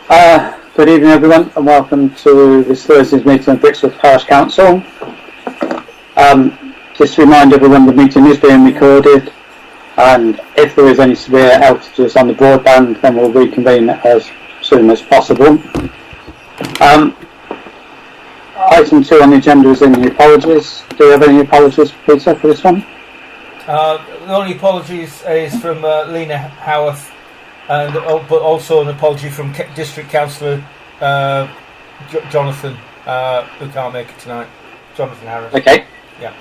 Good evening, everyone, and welcome to this Thursday's meeting of Brixworth Parish Council. Just to remind everyone, the meeting is being recorded, and if there is any severe outages on the broadband, then we'll reconvene as soon as possible. Item 2 on the agenda is any apologies. Do you have any apologies, Peter, for this one? The only apologies is from Lena Howarth, and but also an apology from District Councillor Jonathan, who can't make it tonight. Jonathan Harris. Okay. Yeah.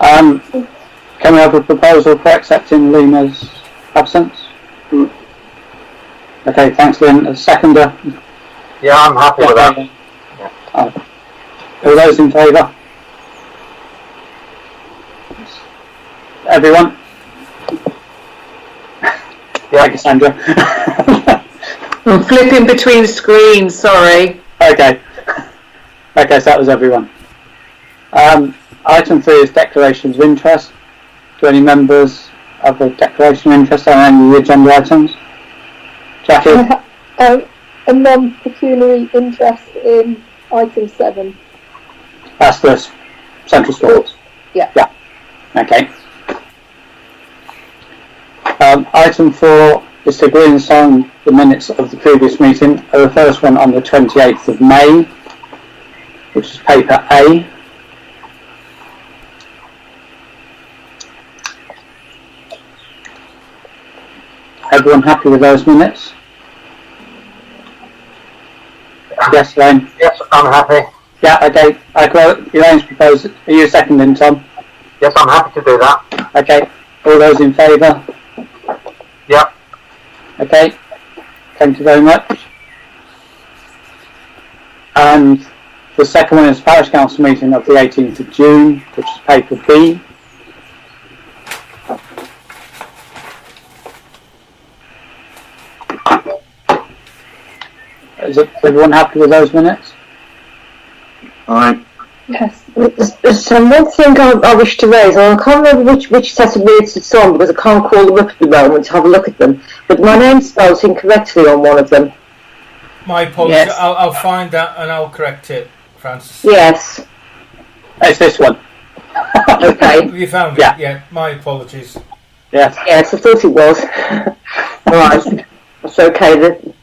Can we have a proposal for accepting Lena's absence? Okay, thanks, Lynn. A seconder? Yeah, I'm happy with that. All those in favour? Everyone? Yeah, Cassandra. I'm flipping between screens, sorry. Okay, so that was everyone. Item 3 is declarations of interest. Do any members have a declaration of interest on any of the agenda items? Jackie? A non-pecuniary interest in item 7. That's the central sports. Yeah. Okay. Item 4 is to agree and sign the minutes of the previous meeting. The first one on the 28th of May, which is paper A. Everyone happy with those minutes? Yes, Elaine? yes, I'm happy. Yeah, okay. Elaine's proposed. Are you seconding, Tom? Yes, I'm happy to do that. Okay. All those in favour? Yep. Okay. Thank you very much. And the second one is Parish Council meeting of the 18th of June, which is paper B. Is everyone happy with those minutes? Alright. Yes. There's one thing I wish to raise, and I can't remember which set of minutes it's on because I can't call them up at the moment to have a look at them. But my name's spelled incorrectly on one of them. My apologies. Yes. I'll find that and I'll correct it, Francis. Yes. It's this one. Okay. You found it? Yeah. Yeah. My apologies. Yes. Yes, I thought it was. Right. That's okay then.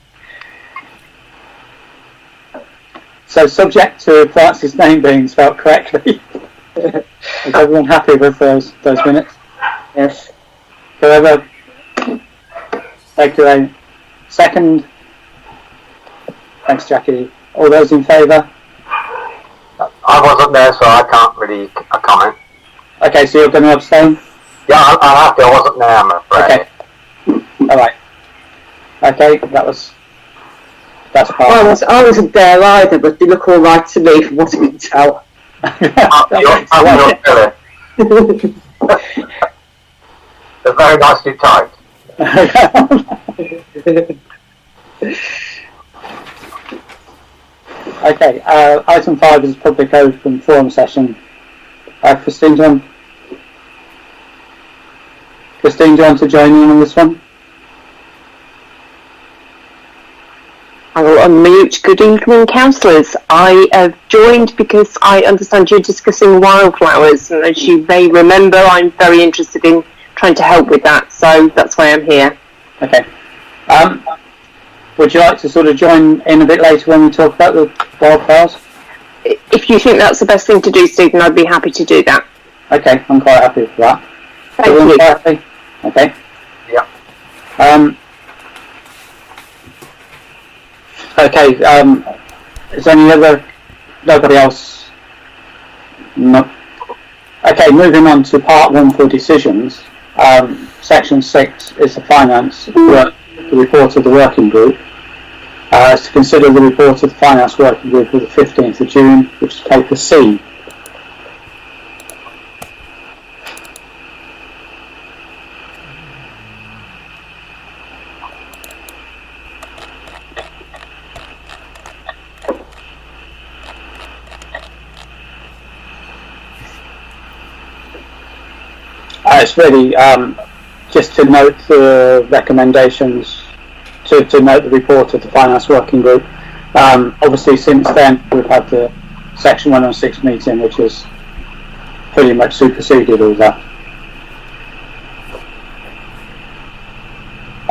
So, subject to Francis' name being spelled correctly, is everyone happy with those minutes? Yes. Whoever, thank you, Elaine. Second. Thanks, Jackie. All those in favour? I wasn't there, so I can't really comment. Okay, so you're going to abstain? Yeah, I'm happy. I wasn't there, I'm afraid. Okay. All right. Okay, that's part. I wasn't there either, but they look all right to me from what I can tell. You're silly. They're very nicely typed. Okay, item 5 is public open forum session. Christine, do you want to join in on this one? I will unmute. Good evening, councillors. I have joined because I understand you're discussing wildflowers, and as you may remember, I'm very interested in trying to help with that, so that's why I'm here. Okay. Would you like to sort of join in a bit later when we talk about the wildflowers? If you think that's the best thing to do, Stephen, I'd be happy to do that. Okay, I'm quite happy with that. Thank you. Happy? Okay. Yeah. Okay, is there any other, nobody else? No. Okay, moving on to part 1 for decisions. Section 6 is the finance work, the report of the working group. Is to consider the report of the finance working group of the 15th of June, which is paper C. It's really just to note the recommendations to note the report of the finance working group. Obviously, since then we've had the Section 106 meeting, which has pretty much superseded all that.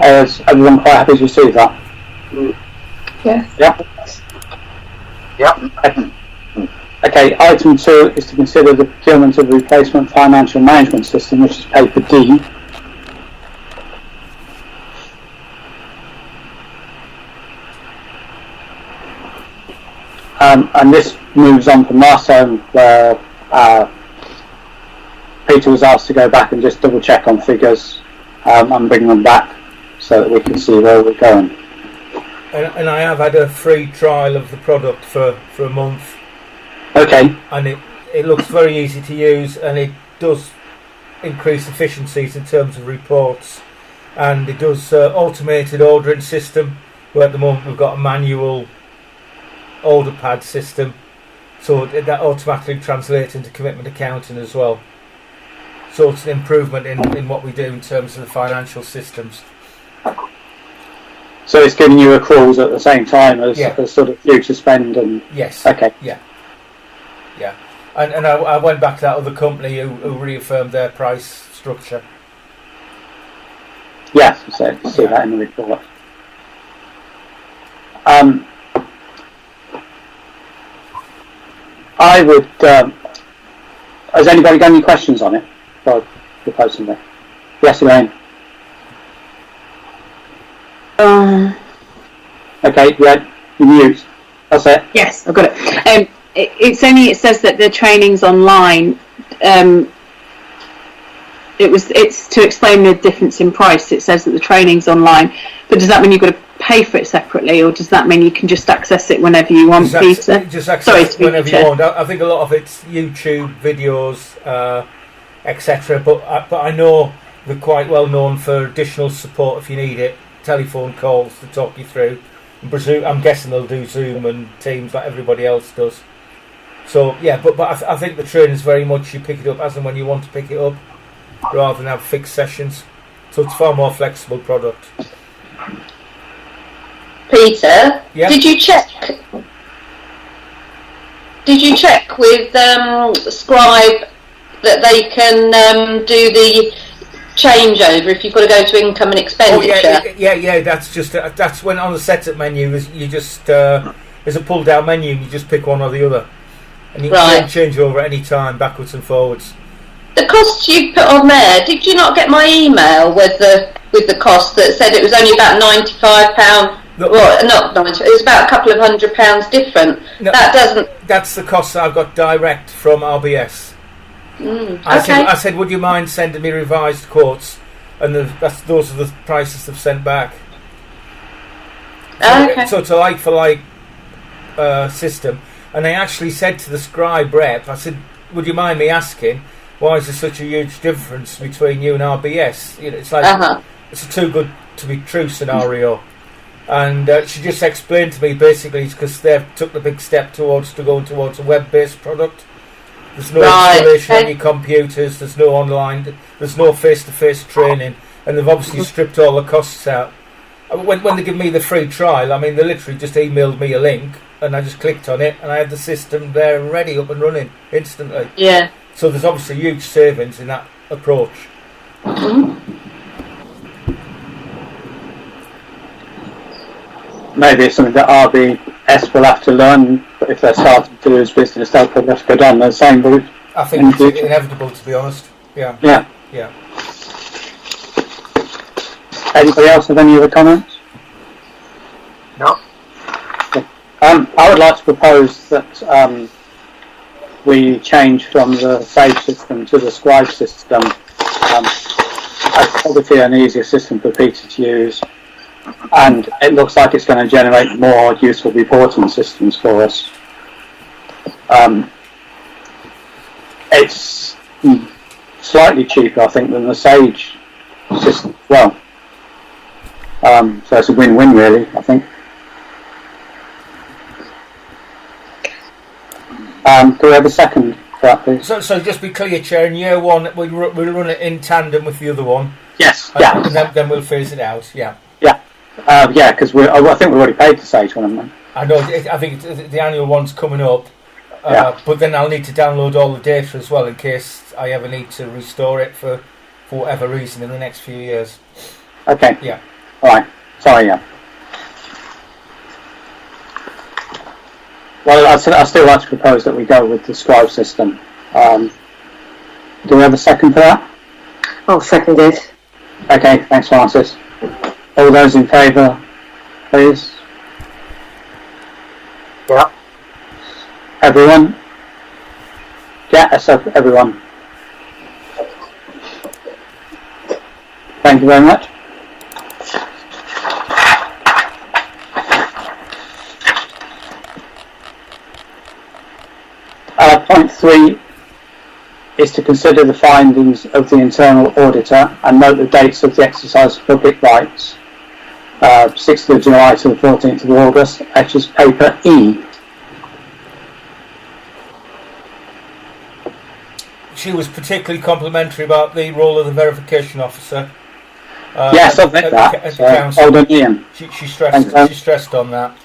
Is everyone quite happy to receive that? Yes. Yeah. Yep. Okay, item 2 is to consider the procurement of the replacement financial management system, which is paper D. And this moves on from last time, where Peter was asked to go back and just double check on figures and bring them back so that we can see where we're going. And I have had a free trial of the product for a month. Okay. And it looks very easy to use, and it does increase efficiencies in terms of reports, and it does automated ordering system, where at the moment we've got a manual order pad system, so that automatically translates into commitment accounting as well. So it's an improvement in what we do in terms of the financial systems. So it's giving you accruals at the same time as, Yeah. as sort of future spend and... Yes. Okay. Yeah. And I went back to that other company who reaffirmed their price structure. Yes, so see that in the report. I would... has anybody got any questions on it? For proposing that? Yes, Elaine. Okay, yeah, you mute. That's it. Yes, I've got it. It says that the training's online. It's to explain the difference in price. It says that the training's online, but does that mean you've got to pay for it separately, or does that mean you can just access it whenever you want, Peter? Just access it whenever you want. I think a lot of it's YouTube videos, etc. But I know they're quite well known for additional support if you need it. Telephone calls to talk you through. I'm guessing they'll do Zoom and Teams like everybody else does. So yeah, but I think the training is very much you pick it up as and when you want to pick it up, rather than have fixed sessions. So it's a far more flexible product. Peter, Yeah? did you check with Scribe that they can do the changeover if you've got to go to income and expenditure? Oh yeah. That's when on the setup menu you just there's a pull down menu and you just pick one or the other, and you can change over at any time, backwards and forwards. The costs you put on there, did you not get my email with the cost that said it was only about £95? Well, not 90. It was about a couple of £100 different. No, that doesn't. That's the cost that I've got direct from RBS. Okay. I said, would you mind sending me revised quotes? And those are the prices they've sent back. Okay. So it's a like for like system. And I actually said to the Scribe rep, I said, would you mind me asking, why is there such a huge difference between you and RBS? You know, it's like it's a too good to be true scenario. And she just explained to me basically it's because they've took the big step going towards a web-based product. There's no installation on your computers, there's no online, there's no face-to-face training, and they've obviously stripped all the costs out. When they give me the free trial, I mean, they literally just emailed me a link, and I just clicked on it, and I had the system there ready, up and running, instantly. Yeah. So there's obviously huge savings in that approach. Maybe it's something that RBS will have to learn, but if they're starting to lose business, they'll probably have to go down the same route. I think it's inevitable, to be honest. Yeah. Anybody else have any other comments? No. I would like to propose that we change from the Sage system to the Scribe system. It's obviously an easier system for Peter to use, and it looks like it's going to generate more useful reporting systems for us. It's slightly cheaper, I think, than the Sage system as well. So it's a win-win, really, I think. Do we have a second for that, please? So just be clear, Chair, in year one, we'll run it in tandem with the other one. Yes, And then we'll phase it out, yeah. Yeah, because I think we've already paid the Sage one, haven't we? I know. I think the annual one's coming up, but then I'll need to download all the data as well in case I ever need to restore it for whatever reason in the next few years. Okay. Yeah. All right. Sorry. Yeah. Well, I still like to propose that we go with the Scribe system. Do we have a second for that? I'll second it. Okay. Thanks, Francis. All those in favour, please. Yeah. Everyone? Yeah, that's everyone. Thank you very much. Point 3 is to consider the findings of the internal auditor and note the dates of the exercise of public rights. 6th of July to the 14th of August, which is paper E. She was particularly complimentary about the role of the verification officer. Yes, I've read that. Hold on, Ian. She stressed on that.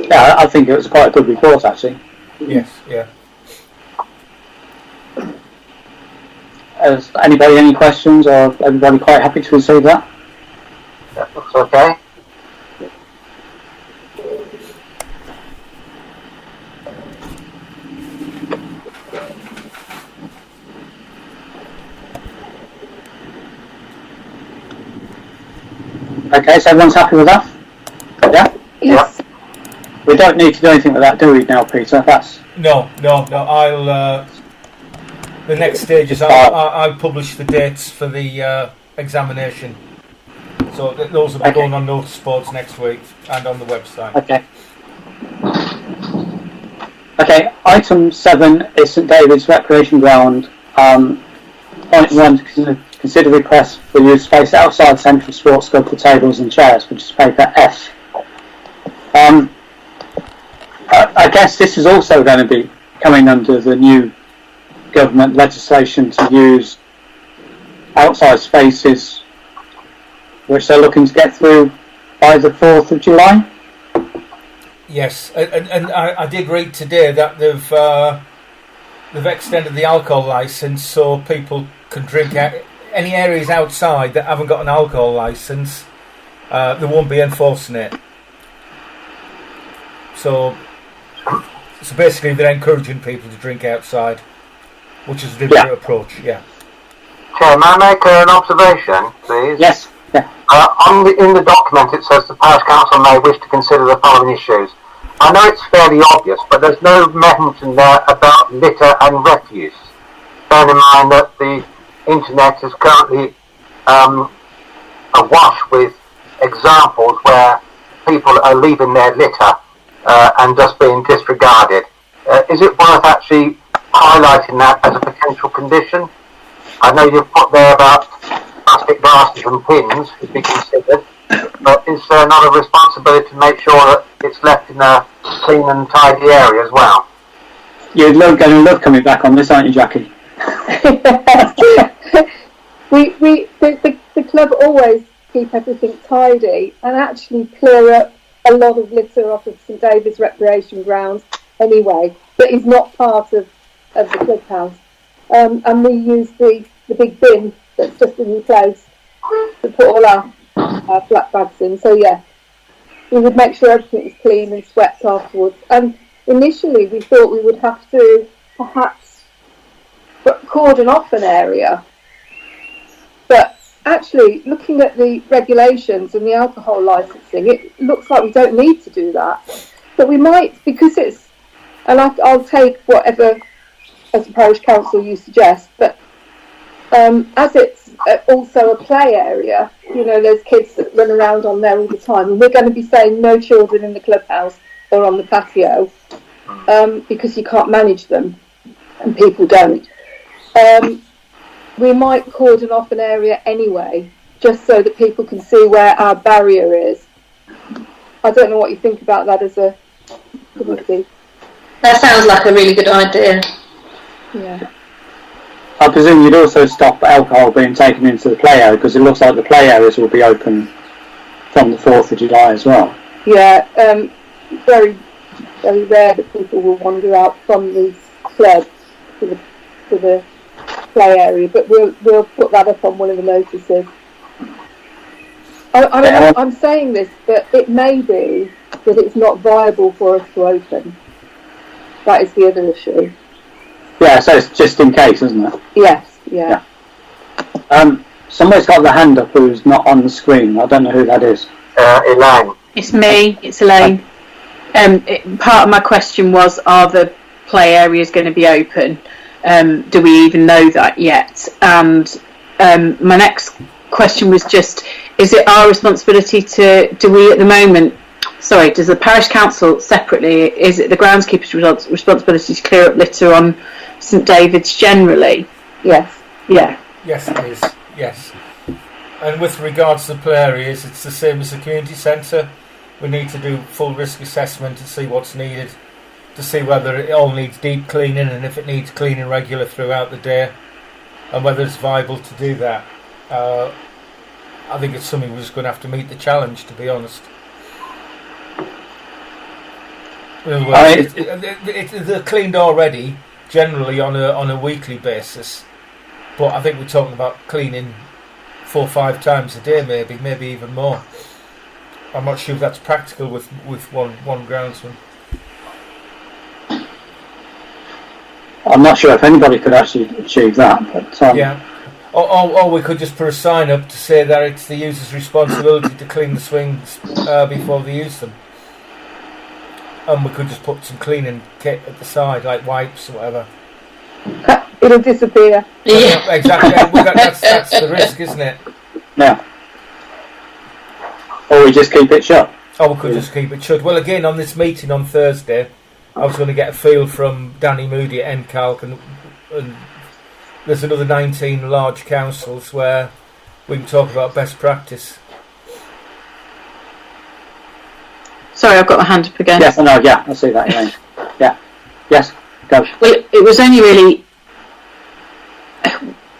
Yeah, I think it was quite a good report, actually. Yes, yeah. Has anybody any questions, or everybody quite happy to receive that? That looks okay. Okay, so everyone's happy with that? Yeah? Yes. We don't need to do anything with that, do we now, Peter? That's... No. I'll. The next stage is I'll publish the dates for the examination. So those will be going on notice boards next week and on the website. Okay, item 7 is St David's Recreation Ground. Point 1, to consider requests for use space outside Central Sports Club for tables and chairs, which is paper F. I guess this is also going to be coming under the new government legislation to use outside spaces, which they're looking to get through by the 4th of July. Yes, and I did read today that they've extended the alcohol licence so people can drink out any areas outside that haven't got an alcohol licence. They won't be enforcing it. So basically, they're encouraging people to drink outside, which is a different approach. Yeah. Chair, may I make an observation, please? Yes. Yeah. In the document, it says the Parish Council may wish to consider the following issues. I know it's fairly obvious, but there's no mention there about litter and refuse. Bearing in mind that the internet is currently awash with examples where people are leaving their litter and just being disregarded. Is it worth actually highlighting that as a potential condition? I know you've put there about plastic glasses and pins to be considered, but is there not a responsibility to make sure that it's left in a clean and tidy area as well? You're going to love coming back on this, aren't you, Jackie? The club always keep everything tidy and actually clear up a lot of litter off of St David's Recreation Grounds anyway, that is not part of the clubhouse. And we use the big bin that's just in place to put all our flat bags in. So yeah, we would make sure everything is clean and swept afterwards. And initially we thought we would have to perhaps cordon off an area, but actually looking at the regulations and the alcohol licensing, it looks like we don't need to do that. But we might, because it's, and I'll take whatever as a parish council you suggest, but as it's also a play area, you know, there's kids that run around on there all the time, and we're going to be saying no children in the clubhouse or on the patio because you can't manage them, and people don't. We might cordon off an area anyway, just so that people can see where our barrier is. I don't know what you think about that as a committee. That sounds like a really good idea. Yeah. I presume you'd also stop alcohol being taken into the play area, because it looks like the play areas will be open from the 4th of July as well. Yeah, very, very rare that people will wander out from the club to the play area, but we'll put that up on one of the notices. I'm saying this, but it may be that it's not viable for us to open. That is the other issue. Yeah, so it's just in case, isn't it? Yes, yeah. Somebody's got the hand up who's not on the screen. I don't know who that is. Elaine. It's me, it's Elaine. Part of my question was, are the play areas going to be open? Do we even know that yet? And my next question was just, is it our responsibility does the parish council separately, is it the groundskeeper's responsibility to clear up litter on St David's generally? Yes. Yeah. Yes, it is. Yes. And with regards to the play areas, it's the same as the community centre. We need to do full risk assessment to see what's needed, to see whether it all needs deep cleaning and if it needs cleaning regular throughout the day, and whether it's viable to do that. I think it's something we're just going to have to meet the challenge, to be honest. In other words, they're cleaned already, generally on a weekly basis, but I think we're talking about cleaning 4 or 5 times a day, maybe even more. I'm not sure if that's practical with one groundsman. I'm not sure if anybody could actually achieve that, but yeah. Or we could just put a sign up to say that it's the user's responsibility to clean the swings before they use them. And we could just put some cleaning kit at the side, like wipes or whatever. It'll disappear. Yeah, exactly. That's the risk, isn't it? yeah. Or we just keep it shut. Or we could just keep it shut. Well, again, on this meeting on Thursday, I was going to get a feel from Danny Moody at MCalc, and there's another 19 large councils where we can talk about best practice. Sorry, I've got my hand up again. Yes, I know, yeah, I see that, Elaine. Yeah. Yes, go. Well, it was only really...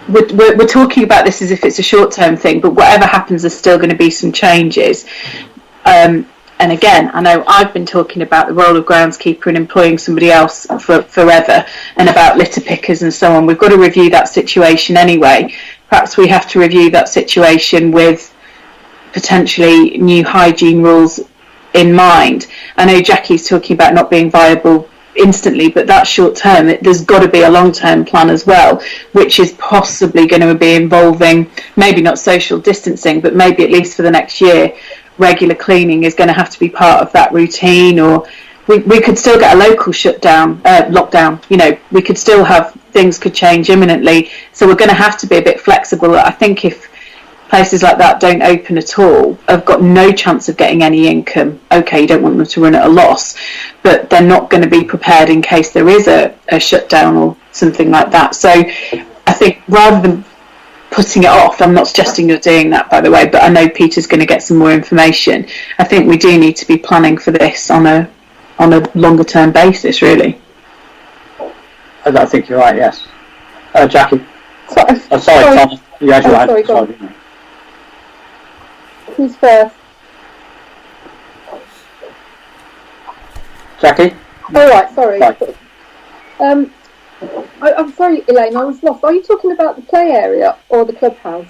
We're talking about this as if it's a short-term thing, but whatever happens, there's still going to be some changes. And again, I know I've been talking about the role of groundskeeper and employing somebody else for forever, and about litter pickers and so on. We've got to review that situation anyway. Perhaps we have to review that situation with potentially new hygiene rules in mind. I know Jackie's talking about not being viable instantly, but that's short term. There's got to be a long-term plan as well, which is possibly going to be involving maybe not social distancing, but maybe at least for the next year, regular cleaning is going to have to be part of that routine. Or we could still get a local lockdown. You know, we could still have things could change imminently. So we're going to have to be a bit flexible. I think if places like that don't open at all, have got no chance of getting any income. Okay, you don't want them to run at a loss, but they're not going to be prepared in case there is a shutdown or something like that. So I think rather than putting it off, I'm not suggesting you're doing that, by the way, but I know Peter's going to get some more information. I think we do need to be planning for this on a longer term basis, really. I think you're right, yes. Jackie. Sorry. Tom. You had your hand. Sorry. Who's first? Jackie? All right, sorry. Right. I'm sorry, Elaine, I was lost. Are you talking about the play area or the clubhouse?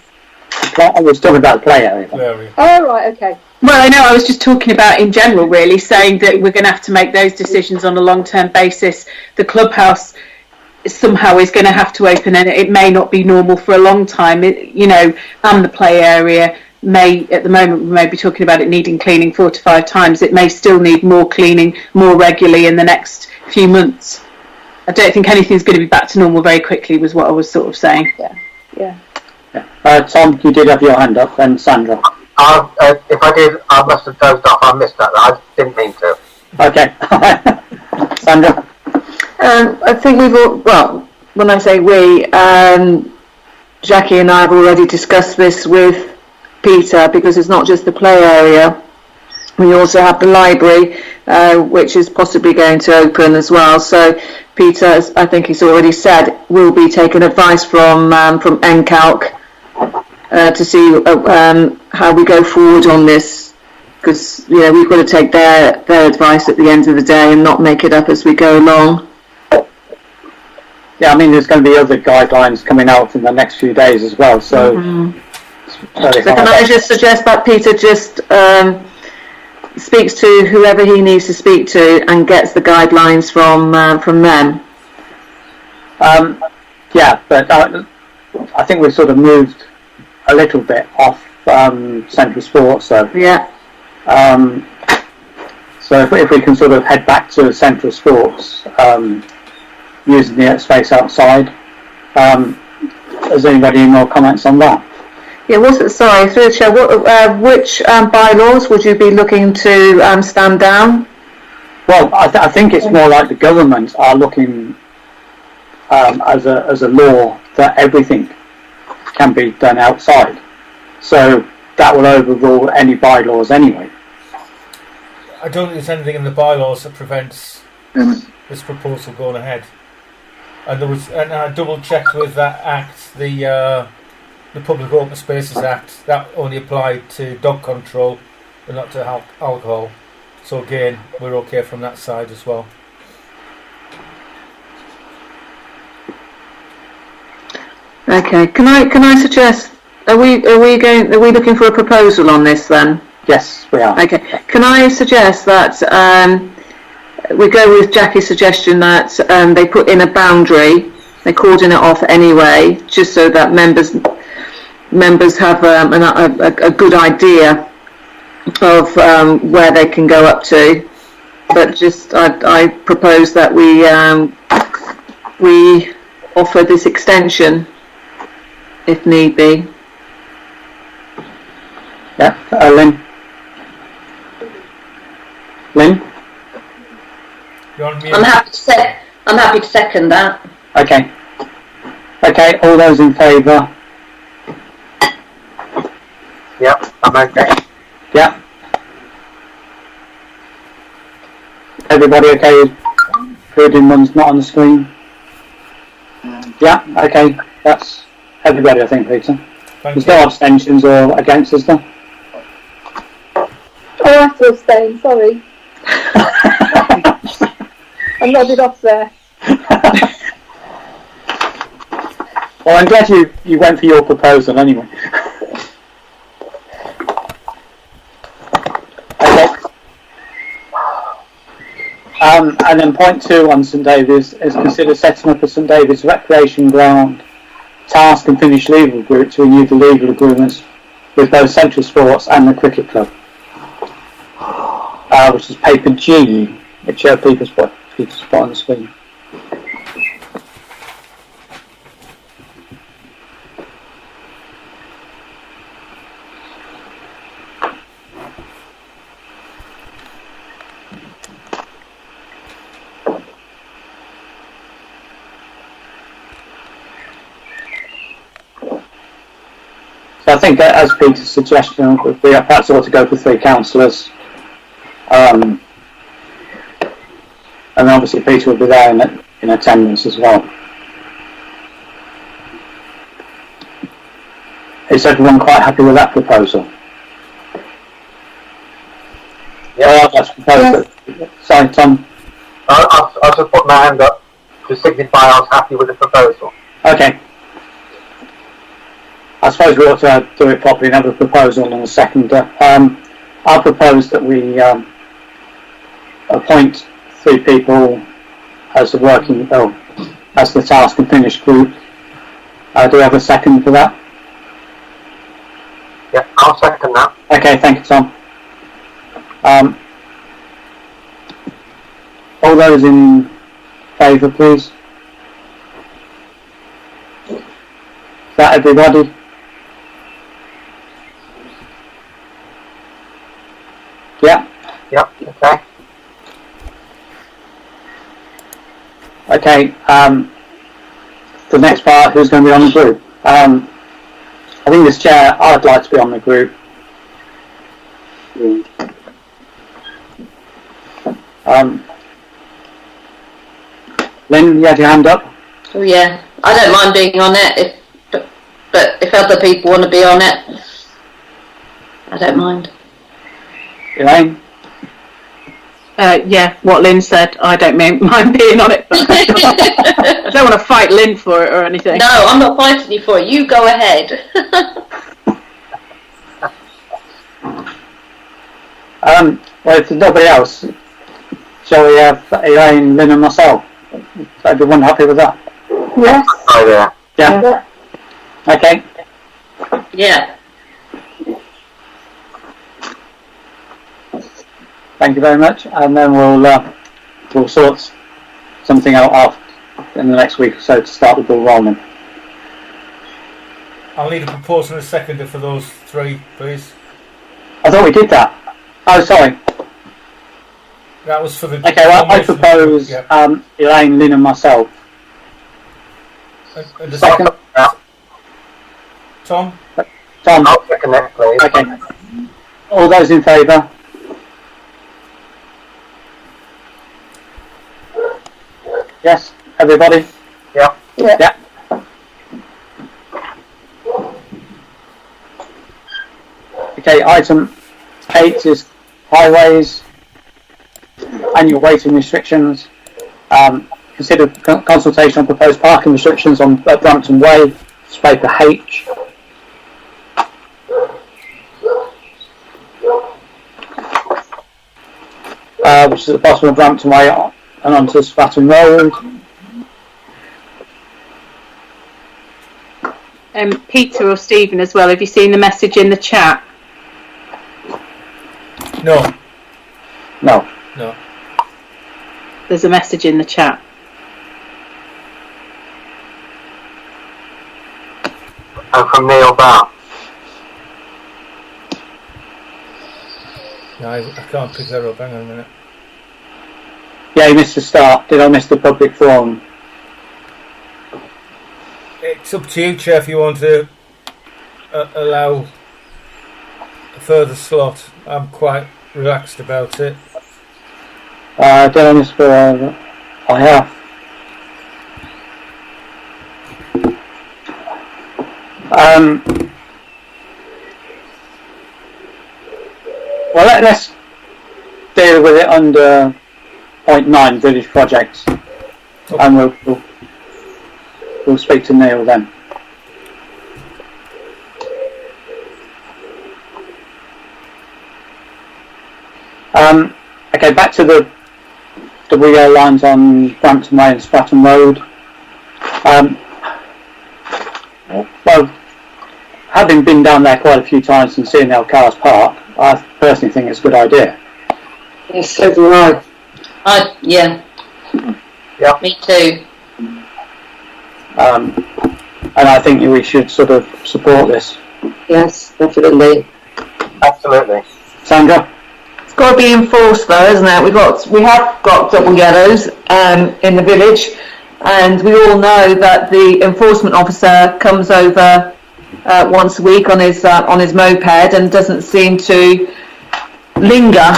I was talking about the play area. Oh, right, okay. Well, I know I was just talking about in general, really, saying that we're going to have to make those decisions on a long-term basis. The clubhouse somehow is going to have to open, and it may not be normal for a long time, and the play area at the moment, we may be talking about it needing cleaning 4 to 5 times. It may still need more cleaning more regularly in the next few months. I don't think anything's going to be back to normal very quickly, was what I was sort of saying. Yeah. Tom, you did have your hand up, and Sandra. If I did, I must have dozed off. I missed that. I didn't mean to. Okay. Sandra? I think we've all, well, when I say we, Jackie and I have already discussed this with Peter, because it's not just the play area. We also have the library, which is possibly going to open as well. So Peter, as I think he's already said, will be taking advice from NCALC to see how we go forward on this, because we've got to take their advice at the end of the day and not make it up as we go along. Yeah, I mean, there's going to be other guidelines coming out in the next few days as well. So, so can I just suggest that Peter just speaks to whoever he needs to speak to and gets the guidelines from them? Yeah, but I think we've sort of moved a little bit off Central Sports. So yeah. So if we can sort of head back to Central Sports, using the space outside, has anybody any more comments on that? Yeah, sorry, through the chair, which bylaws would you be looking to stand down? Well, I think it's more like the government are looking as a law that everything can be done outside. So that will overrule any bylaws anyway. I don't think there's anything in the bylaws that prevents this proposal going ahead. And I double checked with that act, the Public Open Spaces Act, that only applied to dog control and not to alcohol. So again, we're okay from that side as well. Okay, can I suggest, are we looking for a proposal on this then? Yes, we are. Okay, can I suggest that we go with Jackie's suggestion that they put in a boundary, they cordon it off anyway, just so that members have a good idea of where they can go up to. But just I propose that we offer this extension if need be. Yeah, Lynn. Lynn? You're on mute. I'm happy to second that. Okay. Okay, all those in favour? Yep, I'm okay. Yeah. Everybody okay? Including ones not on the screen? Yeah, okay. That's everybody, I think, Peter. There's no abstentions or against, is there? Oh, I have to abstain, sorry. I nodded off there. Well, I'm glad you went for your proposal anyway. Okay. And then point 2 on St David's is consider setting up a St David's recreation ground task and finish legal group to renew the legal agreements with both Central Sports and the Cricket Club, which is paper G, which Peter's put on the screen. So I think, as Peter's suggestion, we perhaps ought to go for 3 councillors. And obviously Peter will be there in attendance as well. Is everyone quite happy with that proposal? Yeah. That's proposed. Sorry, Tom. I'll just put my hand up to signify I was happy with the proposal. Okay. I suppose we ought to do it properly and have a proposal and a seconder. I'll propose that we appoint 3 people as the as the task and finish group. Do we have a second for that? Yeah, I'll second that. Okay, thank you, Tom. All those in favour, please. Is that everybody? Yeah. Yep, okay. Okay, the next part, who's going to be on the group? I think as chair, I'd like to be on the group. Lynn, you had your hand up? Oh yeah, I don't mind being on it, but if other people want to be on it, I don't mind. Elaine? Yeah, what Lynn said, I don't mind being on it, but I don't want to fight Lynn for it or anything. No, I'm not fighting you for it. You go ahead. Well, if there's nobody else, shall we have Elaine, Lynn and myself? Is everyone happy with that? Yes. Oh, yeah. Yeah? Okay. Yeah. Thank you very much. And then we'll sort something out in the next week or so to start the ball rolling. I'll need a proposal and a seconder for those three, please. I thought we did that. Oh, sorry. That was for the... Okay, well, I propose Elaine, Lynn and myself. And the Second. Tom? Tom. I'll second that, please. Okay. All those in favour? Yes, everybody? Yeah. Yeah. Okay, item 8 is highways, annual weighting restrictions. Consider consultation on proposed parking restrictions on Brampton Way, it's paper H. Which is at the bottom of Brampton Way and onto Stratton Road. Peter or Stephen as well, have you seen the message in the chat? No. No. No. There's a message in the chat. And from Neil Barr. No, I can't pick that up. Hang on a minute. Yeah, you missed the start. Did I miss the public forum? It's up to you, Chair, if you want to allow a further slot. I'm quite relaxed about it. Did I miss the... I have. Well, let's deal with it under point 9, village projects, and we'll speak to Neil then. Okay, back to the WEO lines on Brampton Way and Stratton Road. Well, having been down there quite a few times and seeing how cars park, I personally think it's a good idea. Yes, so do I. Yeah. Yeah. Me too. And I think we should sort of support this. Yes, definitely. Absolutely. Sandra? It's got to be enforced though, isn't it? We have got double yellows in the village, and we all know that the enforcement officer comes over once a week on his moped and doesn't seem to linger.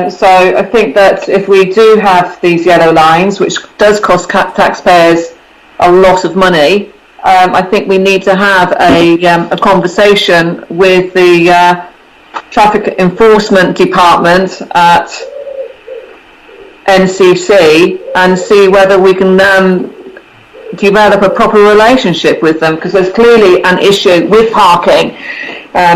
So I think that if we do have these yellow lines, which does cost taxpayers a lot of money, I think we need to have a conversation with the Traffic Enforcement Department at NCC and see whether we can develop a proper relationship with them, because there's clearly an issue with parking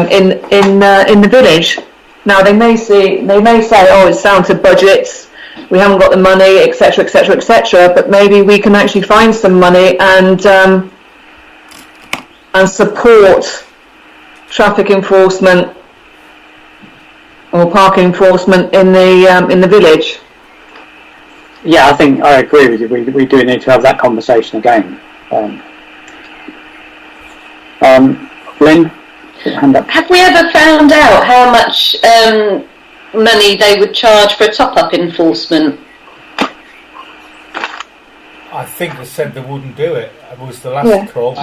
in the village. Now they may say, oh, it's down to budgets, we haven't got the money, etc., etc., etc. But maybe we can actually find some money and support traffic enforcement or parking enforcement in the village. Yeah, I think I agree with you. We do need to have that conversation again. Lynn, hand up. Have we ever found out how much money they would charge for a top-up enforcement? I think they said they wouldn't do it. That was the last call.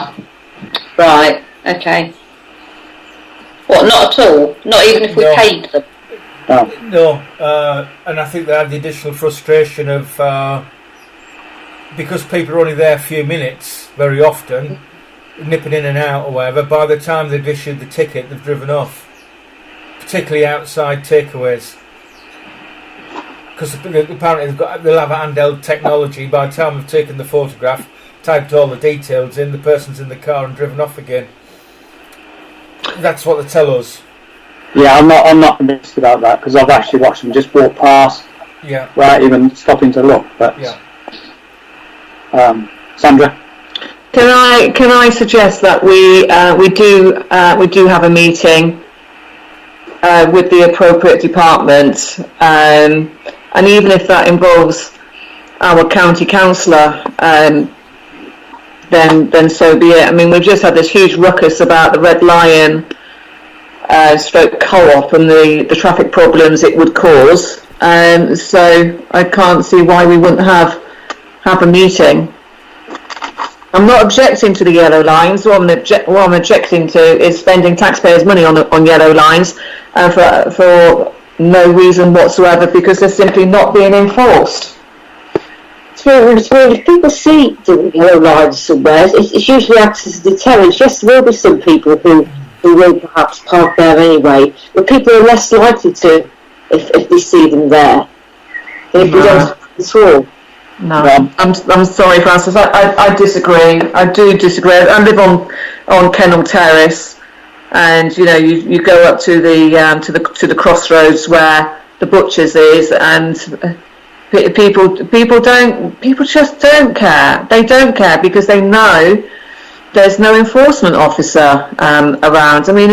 Right, okay. What, not at all? Not even if we paid them? No, and I think they had the additional frustration of because people are only there a few minutes very often, nipping in and out or whatever. By the time they've issued the ticket, they've driven off, particularly outside takeaways. Because apparently they'll have a handheld technology. By the time they've taken the photograph, typed all the details in, the person's in the car and driven off again. That's what they tell us. Yeah, I'm not convinced about that because I've actually watched them just walk past. Yeah. Without even stopping to look. But yeah. Sandra. Can I suggest that we do have a meeting with the appropriate department, and even if that involves our county councillor, then so be it. I mean, we've just had this huge ruckus about the Red Lion stroke co-op and the traffic problems it would cause. So I can't see why we wouldn't have a meeting. I'm not objecting to the yellow lines. What I'm objecting to is spending taxpayers' money on yellow lines for no reason whatsoever, because they're simply not being enforced. It's weird. If people see the yellow lines somewhere, it's usually acts as a deterrent. Yes, there will be some people who will perhaps park there anyway, but people are less likely to if they see them there than if they don't at all. No, I'm sorry, Francis. I disagree. I do disagree. I live on Kennel Terrace, and you go up to the crossroads where the butcher's is, and people just don't care. They don't care because they know there's no enforcement officer around. I mean,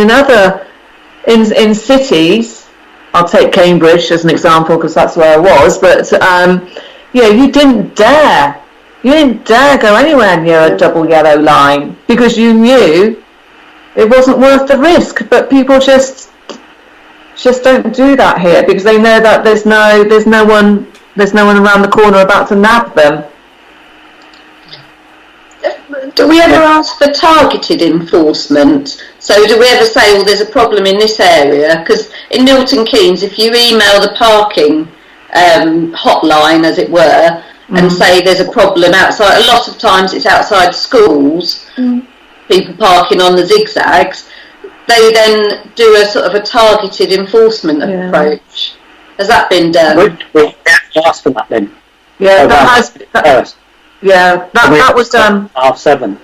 in cities, I'll take Cambridge as an example because that's where I was, but you didn't dare go anywhere near a double yellow line because you knew it wasn't worth the risk. But people just don't do that here because they know that there's no one around the corner about to nab them. Do we ever ask for targeted enforcement? So do we ever say, well, there's a problem in this area? Because in Milton Keynes, if you email the parking hotline, as it were, and say there's a problem outside, a lot of times it's outside schools, people parking on the zigzags, they then do a sort of a targeted enforcement approach. Has that been done? We asked for that then. Yeah, that was done. 7:30.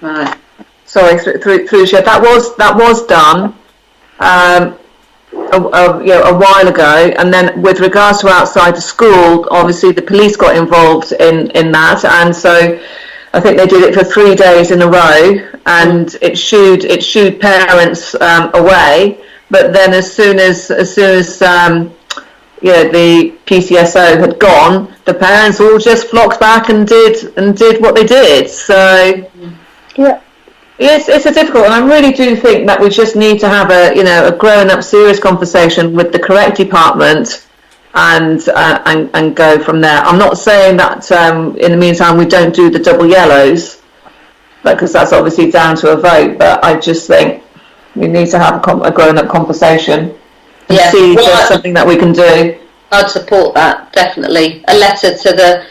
Right. Sorry, through that was done. A while ago, and then with regards to outside the school, obviously the police got involved in that, and so I think they did it for 3 days in a row, and it shooed parents away. But then as soon as the PCSO had gone, the parents all just flocked back and did what they did. So yeah. It's a difficult, and I really do think that we just need to have a grown-up, serious conversation with the correct department, and go from there. I'm not saying that in the meantime we don't do the double yellows, because that's obviously down to a vote. But I just think we need to have a grown-up conversation and see if there's something that we can do. I'd support that, definitely. A letter to the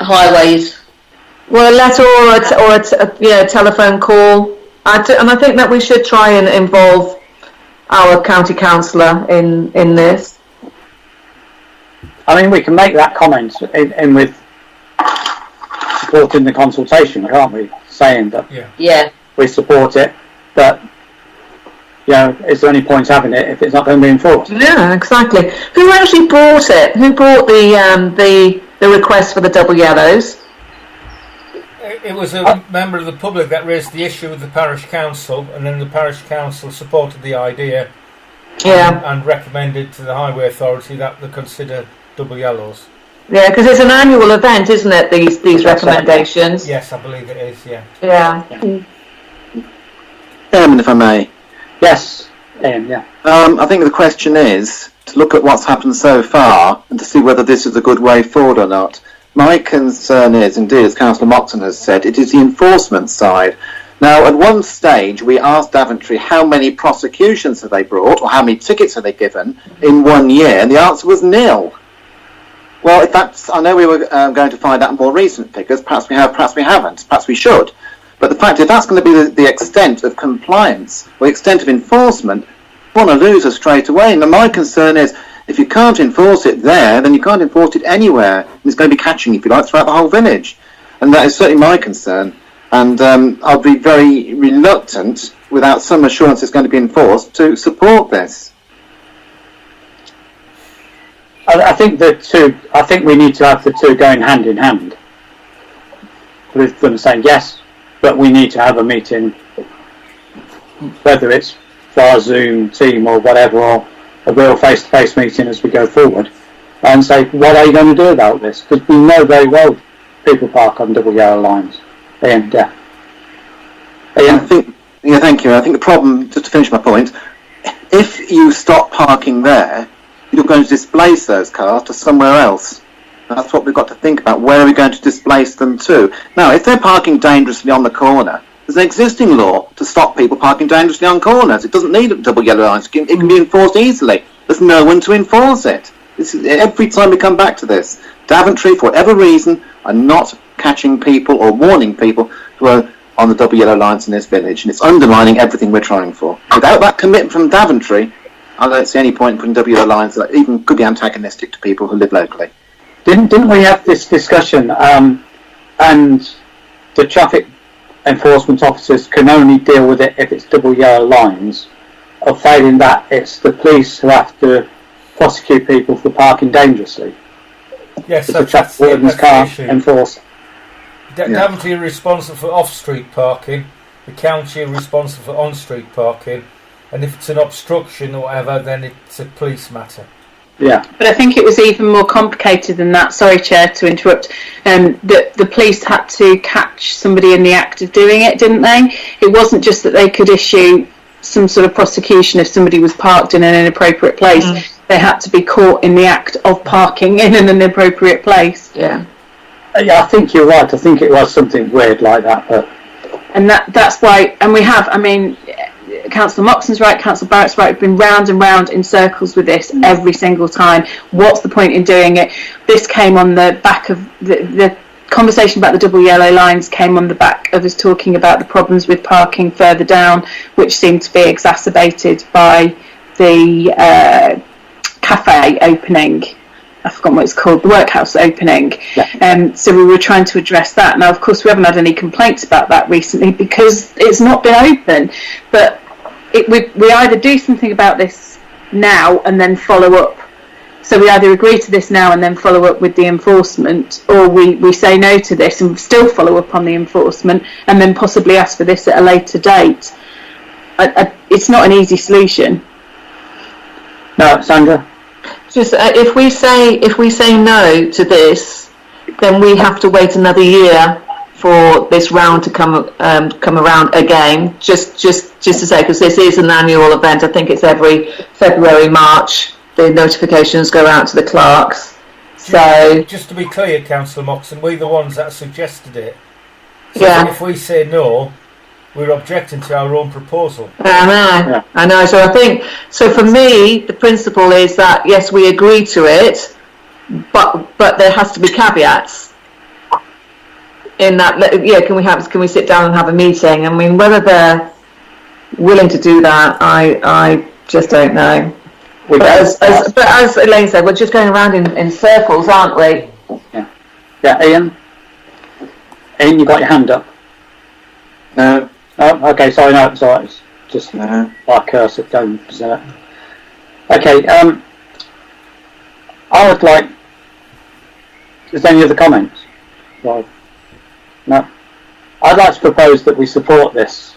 highways. Well, a letter or a telephone call, and I think that we should try and involve our county councillor in this. I mean, we can make that comment in with supporting the consultation, can't we? Saying that we support it, but is there any point having it if it's not going to be enforced? Yeah, exactly. Who actually brought it? Who brought the request for the double yellows? It was a member of the public that raised the issue with the parish council, and then the parish council supported the idea and recommended to the highway authority that they consider double yellows. Yeah, because it's an annual event, isn't it, these recommendations? Yes, I believe it is, yeah. If I may. Yes, yeah. I think the question is to look at what's happened so far and to see whether this is a good way forward or not. My concern is, indeed, as Councillor Moxon has said, it is the enforcement side. Now, at one stage, we asked Daventry how many prosecutions have they brought, or how many tickets have they given in 1 year, and the answer was nil. Well, if that's, I know we were going to find out more recent figures. Perhaps we have, perhaps we haven't. Perhaps we should. But the fact is, that's going to be the extent of compliance, or the extent of enforcement. You want to lose us straight away. And my concern is, if you can't enforce it there, then you can't enforce it anywhere. And it's going to be catching, if you like, throughout the whole village. And that is certainly my concern. And I'll be very reluctant, without some assurance it's going to be enforced, to support this. I think we need to have the two going hand in hand, with them saying yes, but we need to have a meeting, whether it's via Zoom, Team, or whatever, or a real face-to-face meeting as we go forward, and say, what are you going to do about this? Because we know very well people park on double yellow lines. Ian, yeah. Ian? Thank you. I think the problem, just to finish my point, if you stop parking there, you're going to displace those cars to somewhere else. That's what we've got to think about. Where are we going to displace them to? Now, if they're parking dangerously on the corner, there's an existing law to stop people parking dangerously on corners. It doesn't need a double yellow line. It can be enforced easily. There's no one to enforce it. Every time we come back to this, Daventry, for whatever reason, are not catching people or warning people who are on the double yellow lines in this village, and it's undermining everything we're trying for. Without that commitment from Daventry, I don't see any point in putting double yellow lines that even could be antagonistic to people who live locally. Didn't we have this discussion? And the traffic enforcement officers can only deal with it if it's double yellow lines. Or failing that, it's the police who have to prosecute people for parking dangerously. Yes, the traffic wardens can't enforce. Daventry are responsible for off-street parking. The county are responsible for on-street parking. And if it's an obstruction or whatever, then it's a police matter. Yeah. But I think it was even more complicated than that. Sorry, Chair, to interrupt. The police had to catch somebody in the act of doing it, didn't they? It wasn't just that they could issue some sort of prosecution if somebody was parked in an inappropriate place. They had to be caught in the act of parking in an inappropriate place. Yeah. Yeah, I think you're right. I think it was something weird like that. But... And that's why, and we have, I mean, Councillor Moxon's right, Councillor Barrett's right, we've been round and round in circles with this every single time. What's the point in doing it? This came on the back of the conversation about the double yellow lines came on the back of us talking about the problems with parking further down, which seemed to be exacerbated by the cafe opening. I forgot what it's called, the workhouse opening. Yeah. So we were trying to address that. Now, of course, we haven't had any complaints about that recently because it's not been open. But we either do something about this now and then follow up. So we either agree to this now and then follow up with the enforcement, or we say no to this and still follow up on the enforcement and then possibly ask for this at a later date. It's not an easy solution. No, Sandra? Just if we say no to this, then we have to wait another year for this round to come around again. Just to say, because this is an annual event. I think it's every February, March. The notifications go out to the clerks. So just to be clear, Councillor Moxon, we're the ones that suggested it. So yeah. If we say no, we're objecting to our own proposal. I know. So I think, so for me, the principle is that yes, we agree to it, but there has to be caveats. In that, yeah, can we sit down and have a meeting? I mean, whether they're willing to do that, I just don't know. But as Elaine said, we're just going around in circles, aren't we? Yeah, Ian? Ian, you got your hand up? No. Oh, okay, sorry, no, it's alright. It's just my cursor going berserk. Okay, I would like... Is there any other comments? Well, no. I'd like to propose that we support this,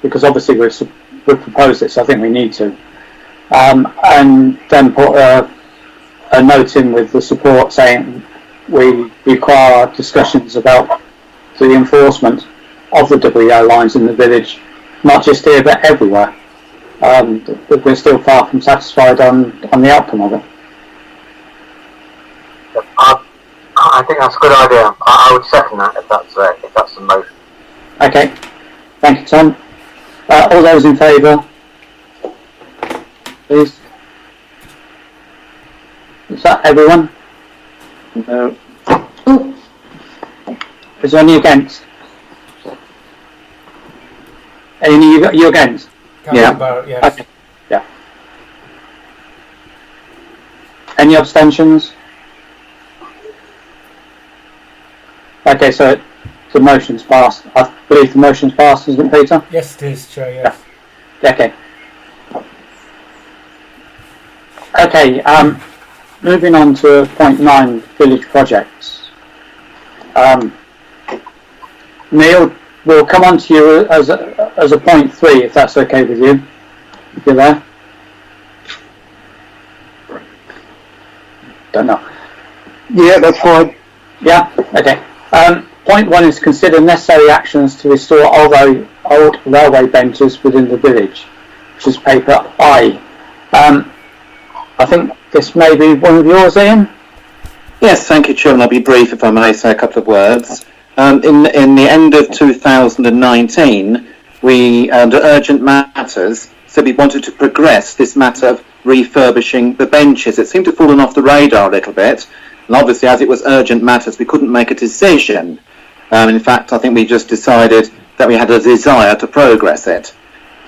because obviously we've proposed it, so I think we need to. And then put a note in with the support saying we require discussions about the enforcement of the double yellow lines in the village, not just here but everywhere. But we're still far from satisfied on the outcome of it. I think that's a good idea. I would second that if that's the motion. Okay. Thank you, Tom. All those in favour, please. Is that everyone? No. Is there any against? Any you against? Councillor Barrett, yes. Okay. Yeah. Any abstentions? Okay, so the motion's passed. I believe the motion's passed, isn't it, Peter? Yes, it is, Chair, yes. Yeah. Okay. Okay, moving on to point 9, village projects. Neil, we'll come on to you as a point 3, if that's okay with you. If you're there. Don't know. Yeah, that's fine. Yeah, okay. Point 1 is consider necessary actions to restore old railway benches within the village, which is paper I. I think this may be one of yours, Ian? Yes, thank you, Chairman. I'll be brief if I may say a couple of words. In the end of 2019, we, under urgent matters, said we wanted to progress this matter of refurbishing the benches. It seemed to have fallen off the radar a little bit, and obviously as it was urgent matters, we couldn't make a decision. In fact, I think we just decided that we had a desire to progress it.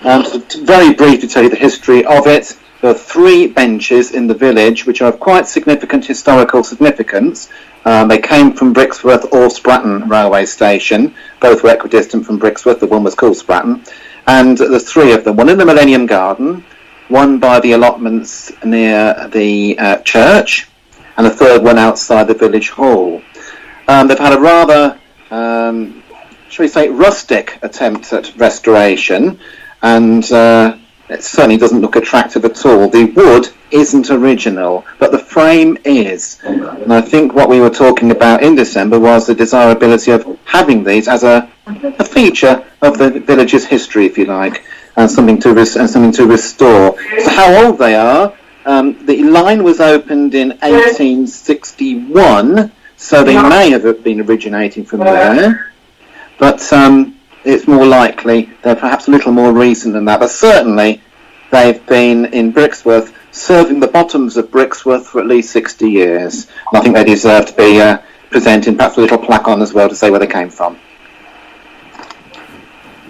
So to very briefly tell you the history of it, there are 3 benches in the village which are of quite significant historical significance. They came from Brixworth or Stratton railway station. Both were equidistant from Brixworth. The one was called Stratton. And there's 3 of them. One in the Millennium Garden, one by the allotments near the church, and a 3rd one outside the village hall. They've had a rather, shall we say, rustic attempt at restoration, and it certainly doesn't look attractive at all. The wood isn't original, but the frame is. And I think what we were talking about in December was the desirability of having these as a feature of the village's history, if you like, and something to restore. So how old they are? The line was opened in 1861, so they may have been originating from there. But it's more likely they're perhaps a little more recent than that, but certainly they've been in Brixworth, serving the bottoms of Brixworth for at least 60 years. And I think they deserve to be presented, perhaps a little plaque on as well to say where they came from.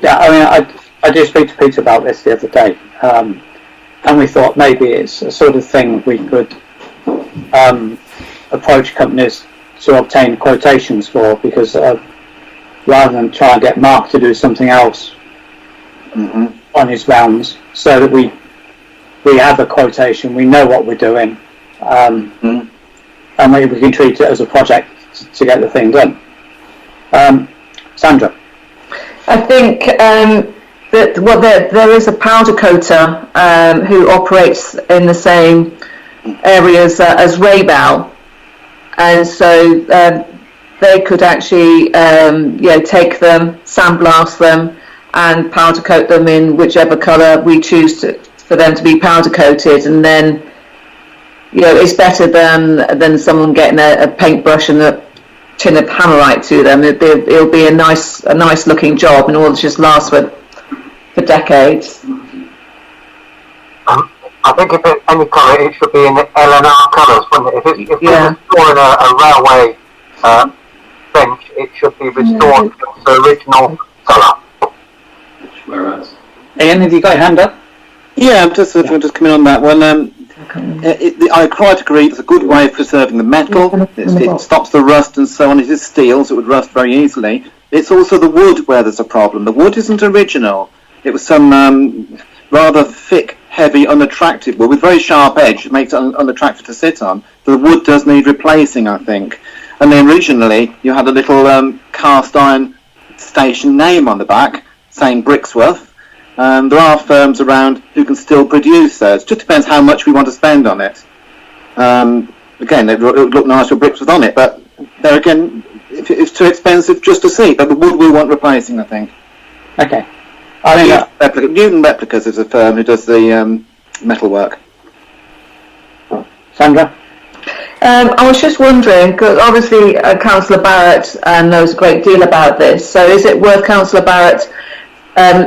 Yeah, I mean, I did speak to Peter about this the other day, and we thought maybe it's a sort of thing we could approach companies to obtain quotations for, because rather than try and get Mark to do something else on his rounds, so that we have a quotation, we know what we're doing, and we can treat it as a project to get the thing done. Sandra? I think that there is a powder coater who operates in the same areas as Raybal, and so they could actually take them, sandblast them, and powder coat them in whichever colour we choose for them to be powder coated, and then it's better than someone getting a paintbrush and a tin of hammerite to them. It'll be a nice looking job, and it'll just last for decades. I think if it's any colour, it should be in the L&R colours, wouldn't it? If it's restoring a railway bench, it should be restored to the original colour. Whereas, Ian, have you got your hand up? Yeah, I'm just coming on that one. I quite agree. It's a good way of preserving the metal. It stops the rust and so on. It is steel, so it would rust very easily. It's also the wood where there's a problem. The wood isn't original. It was some rather thick, heavy, unattractive wood with very sharp edge. It makes it unattractive to sit on. The wood does need replacing, I think. And then originally you had a little cast iron station name on the back saying Brixworth. There are firms around who can still produce those. Just depends how much we want to spend on it. Again, it would look nice with Brixworth on it, but there again, it's too expensive just to see. But the wood we want replacing, I think. Okay. Newton Replicas is a firm who does the metal work. Sandra? I was just wondering, because obviously Councillor Barrett knows a great deal about this, so is it worth Councillor Barrett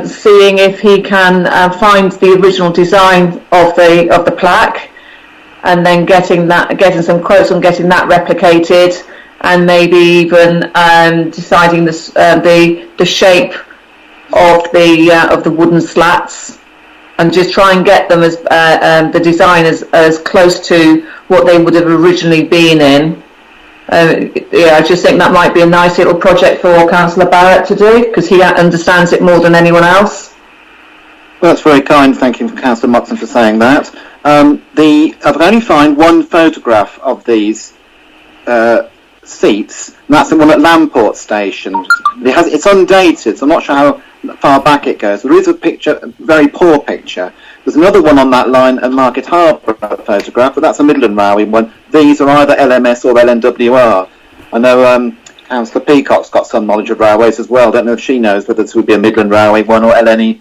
seeing if he can find the original design of the plaque, and then getting some quotes on getting that replicated, and maybe even deciding the shape of the wooden slats, and just try and get them as the design as close to what they would have originally been in. I just think that might be a nice little project for Councillor Barrett to do, because he understands it more than anyone else. Well, that's very kind. Thank you, Councillor Moxon, for saying that. I've only found one photograph of these seats, and that's the one at Lamport Station. It's undated, so I'm not sure how far back it goes. There is a picture, a very poor picture. There's another one on that line, a Market Harbour photograph, but that's a Midland Railway one. These are either LMS or LNWR. I know Councillor Peacock's got some knowledge of railways as well. I don't know if she knows whether this would be a Midland Railway one or LNWR.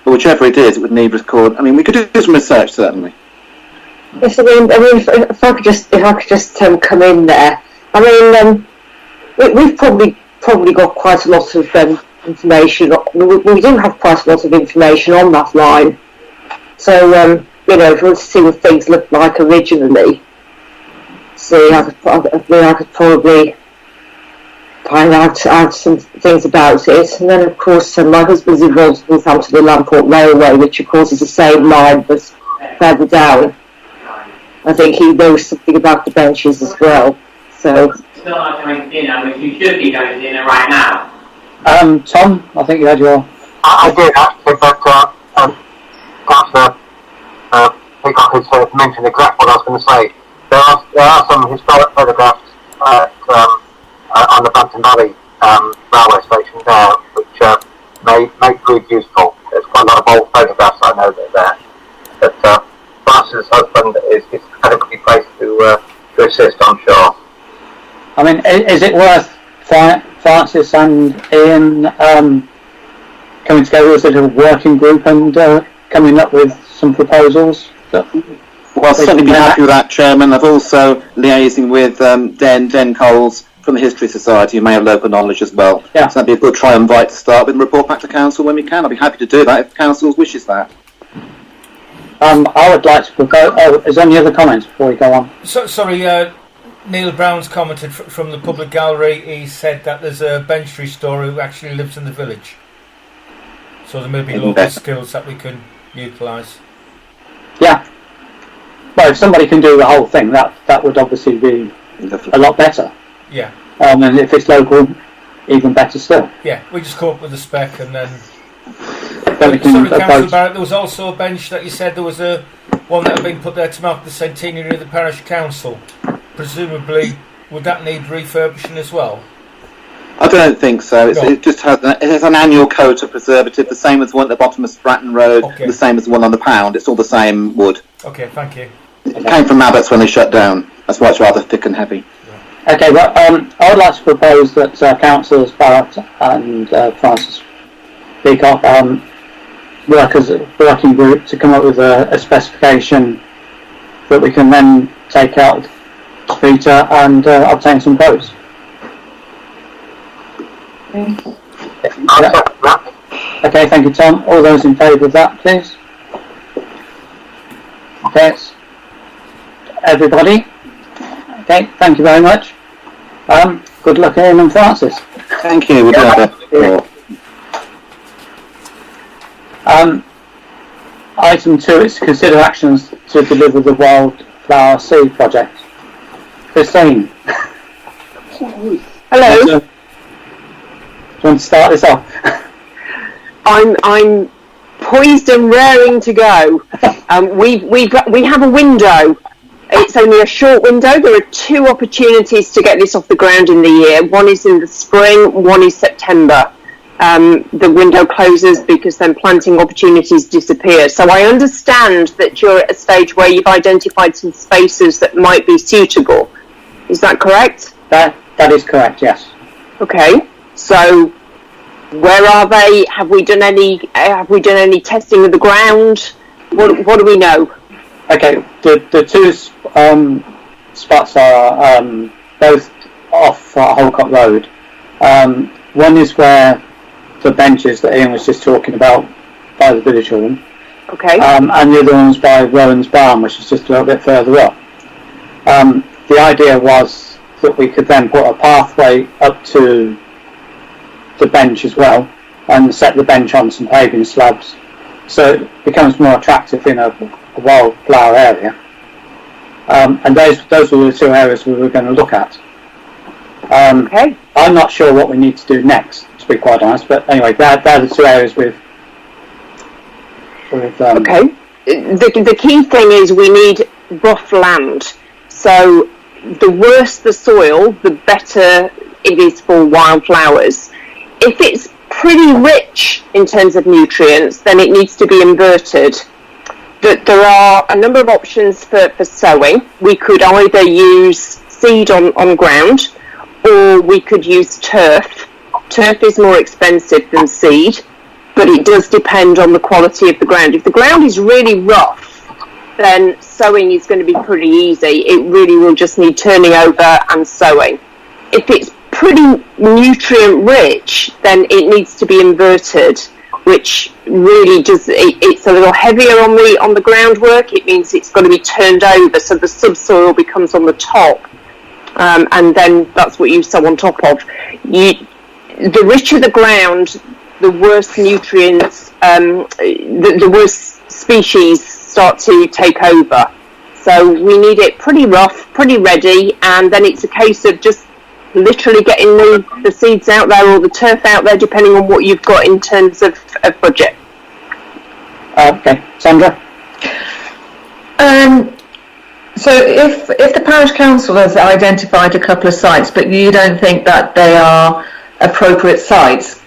But whichever it is, it would need record. I mean, we could do some research, certainly. Yes, I mean, if I could just come in there. I mean, we've probably got quite a lot of information. We do have quite a lot of information on that line. So, if we want to see what things looked like originally, I could probably find out some things about it. And then, of course, my husband's involved with the Lamport Railway, which, of course, is the same line, but further down. I think he knows something about the benches as well. So. Still not going to dinner, which you should be going to dinner right now. Tom, I think you had your... I did actually, but Councillor Peacock has mentioned exactly what I was going to say. There are some historic photographs on the Bampton Valley railway station there, which may prove useful. There's quite a lot of old photographs I know that are there. But Francis' husband is incredibly placed to assist, I'm sure. I mean, is it worth Francis and Ian coming together as a little working group and coming up with some proposals? Well, I'll certainly be happy with that, Chairman. I've also liaising with Den Coles from the History Society, who may have local knowledge as well. Yeah. So that'd be a good triumvirate to start with and report back to Council when we can. I'll be happy to do that if Council wishes that. I would like to propose... is there any other comments before we go on? Sorry, Neil Brown's commented from the public gallery. He said that there's a bench restorer who actually lives in the village. So there may be local skills that we can utilise. Yeah. Well, if somebody can do the whole thing, that would obviously be a lot better. Yeah. And if it's local, even better still. Yeah, we just come up with a spec and then... Then Sorry, Councillor Barrett, there was also a bench that you said there was one that had been put there to mark the centenary of the parish council. Presumably, would that need refurbishing as well? I don't think so. No. It just has an annual coat of preservative, the same as the one at the bottom of Stratton Road, Okay. the same as the one on the Pound. It's all the same wood. Okay, thank you. It came from Abbott's when they shut down. That's why it's rather thick and heavy. Okay, well, I would like to propose that Councillors Barrett and Francis Peacock work as a working group to come up with a specification that we can then take out to Peter and obtain some quotes. Okay, thank you, Tom. All those in favour of that, please? Okay, it's everybody. Okay, thank you very much. Good luck, Ian and Francis. Thank you. We'll do our best. Item 2 is to consider actions to deliver the Wildflower Seed project. Christine. Hello. Do you want to start this off? I'm poised and raring to go. We have a window. It's only a short window. There are 2 opportunities to get this off the ground in the year. One is in the spring, one is September. The window closes because then planting opportunities disappear. So I understand that you're at a stage where you've identified some spaces that might be suitable. Is that correct? That is correct, yes. Okay. So where are they? Have we done any testing of the ground? What do we know? Okay, the 2 spots are both off Holcott Road. One is where the benches that Ian was just talking about by the village hall. Okay. And the other one's by Rowan's Barn, which is just a little bit further up. The idea was that we could then put a pathway up to the bench as well, and set the bench on some paving slabs, so it becomes more attractive in a wildflower area. And those were the two areas we were going to look at. Okay. I'm not sure what we need to do next, to be quite honest, but anyway, they're the two areas with okay. The key thing is we need rough land. So the worse the soil, the better it is for wildflowers. If it's pretty rich in terms of nutrients, then it needs to be inverted. There are a number of options for sowing. We could either use seed on ground, or we could use turf. Turf is more expensive than seed, but it does depend on the quality of the ground. If the ground is really rough, then sowing is going to be pretty easy. It really will just need turning over and sowing. If it's pretty nutrient rich, then it needs to be inverted, which really does, it's a little heavier on the groundwork. It means it's got to be turned over, so the subsoil becomes on the top, and then that's what you sow on top of. The richer the ground, the worse nutrients, the worse species start to take over. So we need it pretty rough, pretty ready, and then it's a case of just literally getting the seeds out there or the turf out there, depending on what you've got in terms of budget. Okay, Sandra? So if the parish council has identified a couple of sites, but you don't think that they are appropriate sites,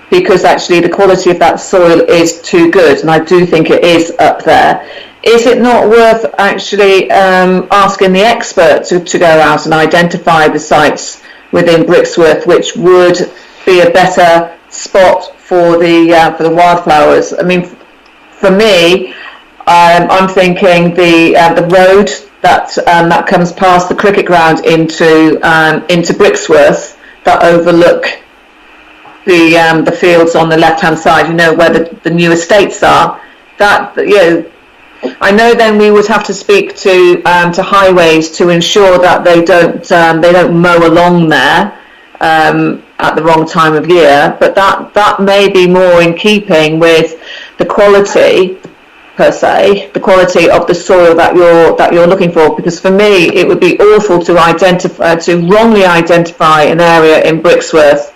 because actually the quality of that soil is too good, and I do think it is up there, is it not worth actually asking the expert to go out and identify the sites within Brixworth which would be a better spot for the wildflowers? I mean, for me, I'm thinking the road that comes past the cricket ground into Brixworth, that overlook the fields on the left hand side, where the new estates are. That I know then we would have to speak to highways to ensure that they don't mow along there at the wrong time of year, but that may be more in keeping with the quality per se, the quality of the soil that you're looking for. Because for me, it would be awful to wrongly identify an area in Brixworth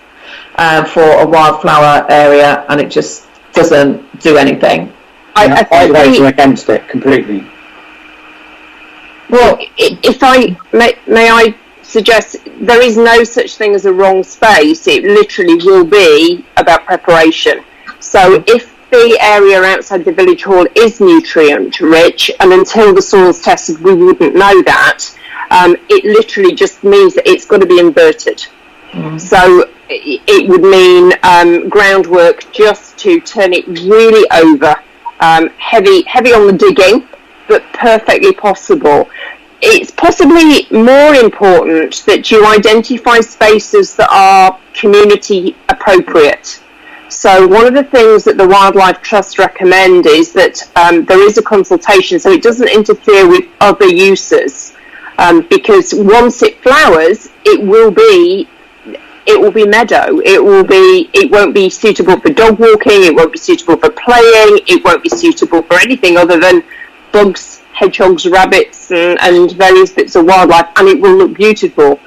for a wildflower area, and it just doesn't do anything. I vote against it completely. Well, if I may I suggest, there is no such thing as a wrong space. It literally will be about preparation. So if the area outside the village hall is nutrient rich, and until the soil's tested we wouldn't know that, it literally just means that it's got to be inverted. So it would mean groundwork just to turn it really over. Heavy on the digging, but perfectly possible. It's possibly more important that you identify spaces that are community appropriate. So one of the things that the Wildlife Trust recommend is that there is a consultation, so it doesn't interfere with other uses, because once it flowers, it will be meadow. It won't be suitable for dog walking. It won't be suitable for playing. It won't be suitable for anything other than bugs, hedgehogs, rabbits, and various bits of wildlife. And it will look beautiful.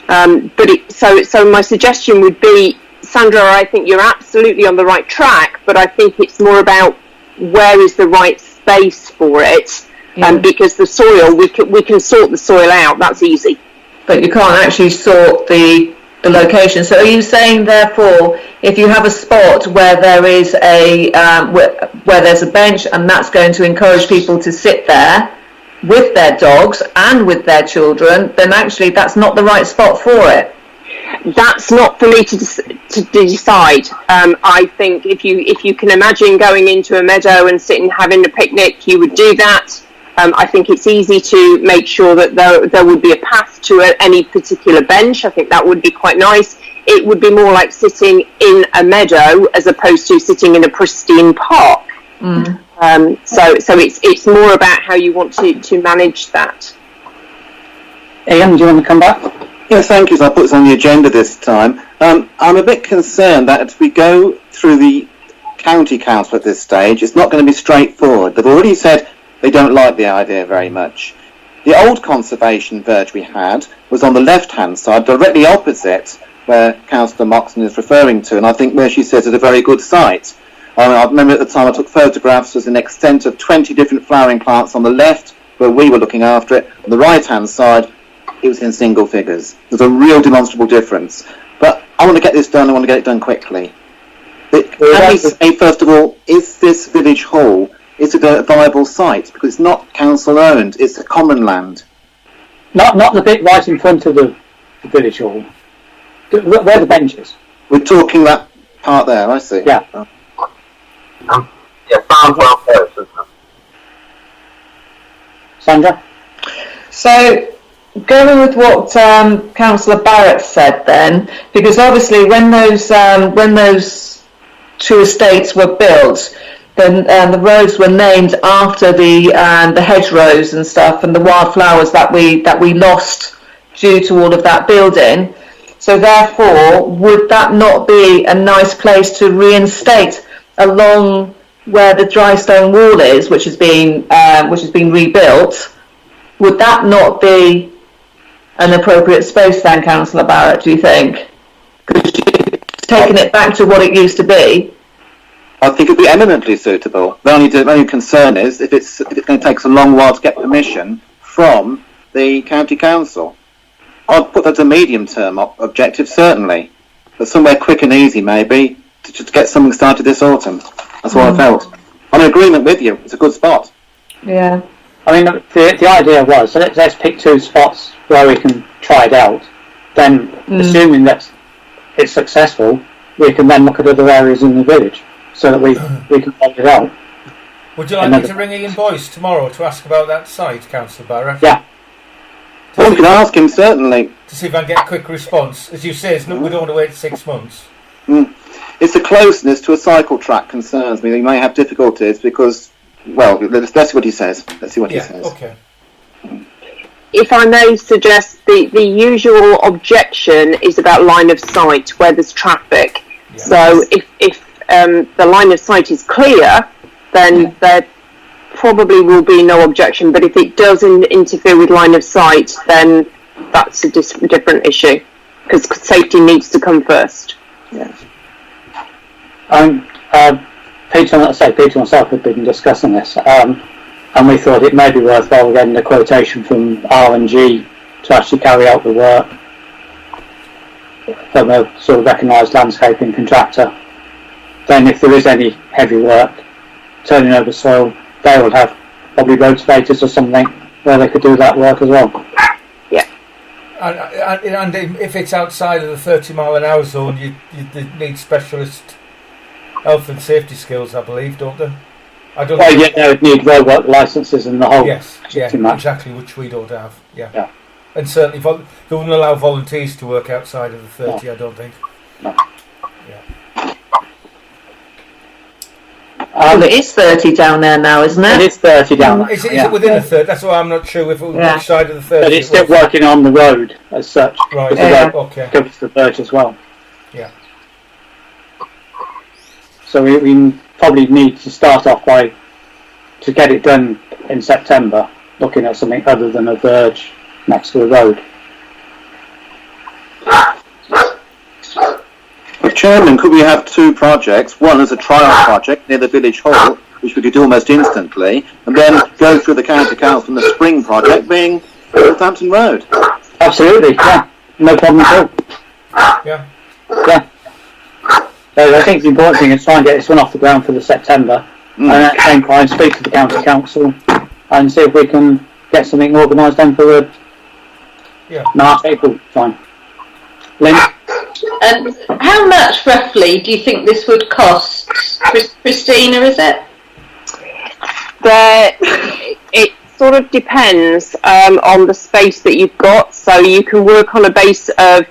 So my suggestion would be, Sandra, I think you're absolutely on the right track, but I think it's more about where is the right space for it. Because the soil, we can sort the soil out. That's easy. But you can't actually sort the location. So are you saying, therefore, if you have a spot where there is where there's a bench, and that's going to encourage people to sit there with their dogs and with their children, then actually that's not the right spot for it? That's not for me to decide. I think if you can imagine going into a meadow and sitting having a picnic, you would do that. I think it's easy to make sure that there would be a path to any particular bench. I think that would be quite nice. it would be more like sitting in a meadow as opposed to sitting in a pristine park. So it's more about how you want to manage that. Ian, do you want to come back? Yeah, thank you. So I put this on the agenda this time. I'm a bit concerned that as we go through the county council at this stage, it's not going to be straightforward. They've already said they don't like the idea very much. The old conservation verge we had was on the left-hand side, directly opposite where Councillor Moxon is referring to, and I think where she says it's a very good site. I remember at the time I took photographs, there's an extent of 20 different flowering plants on the left, where we were looking after it. On the right-hand side, it was in single figures. There's a real demonstrable difference. But I want to get this done, I want to get it done quickly. Can we say, first of all, is this village hall, is it a viable site? Because it's not council-owned, it's a common land. Not the bit right in front of the village hall. Where are the benches? We're talking that part there, I see. Yeah. Farm welfare, isn't it? Sandra? So, going with what Councillor Barrett said then, because obviously when those two estates were built, then the roads were named after the hedgerows and stuff and the wildflowers that we lost due to all of that building. So therefore, would that not be a nice place to reinstate along where the dry stone wall is, which has been rebuilt? Would that not be an appropriate space then, Councillor Barrett, do you think? Because you've taken it back to what it used to be. I think it'd be eminently suitable. The only concern is if it's going to take us a long while to get permission from the county council. I'd put that as a medium-term objective, certainly, but somewhere quick and easy, maybe, to just get something started this autumn. That's what I felt. I'm in agreement with you. It's a good spot. Yeah. I mean, the idea was, so let's pick two spots where we can try it out. Then, assuming that it's successful, we can then look at other areas in the village so that we can find it out. Would you like me to ring Ian Boyce tomorrow to ask about that site, Councillor Barrett? Yeah. Well, we can ask him, certainly. To see if I can get a quick response. As you say, we don't want to wait 6 months. It's the closeness to a cycle track concerns me. You may have difficulties because, well, let's see what he says. Let's see what he says. Okay. If I may suggest, the usual objection is about line of sight where there's traffic. Yeah. So if the line of sight is clear, then there probably will be no objection. But if it does interfere with line of sight, then that's a different issue because safety needs to come first. Yeah. Peter and myself have been discussing this, and we thought it may be worthwhile getting a quotation from R&G to actually carry out the work from a sort of recognised landscaping contractor. Then if there is any heavy work, turning over soil, they will have probably rotavators or something where they could do that work as well. Yeah. And if it's outside of the 30 mile an hour zone, you need specialist health and safety skills, I believe, don't they? They would need roadwork licences and the whole. Yes, exactly, which we don't have. Yeah. And certainly they wouldn't allow volunteers to work outside of the 30, no. I don't think. No. Yeah. It is 30 down there now, isn't it? It is 30 down there. Is it within the 30? That's why I'm not sure if it was which side of the 30. But it's still working on the road as such. Right, okay. Covers the verge as well. Yeah. So we probably need to start off to get it done in September, looking at something other than a verge next to a road. Well, Chairman, could we have two projects? One as a trial project near the village hall, which we could do almost instantly, and then go through the county council and the spring project being Northampton Road. Absolutely, yeah. No problem at all. Yeah. Yeah. So I think the important thing is try and get this one off the ground for the September, and at the same time speak to the county council and see if we can get something organised then for the March, April time. Lynn? And how much roughly do you think this would cost? Christina, is it? It sort of depends on the space that you've got. So you can work on a base of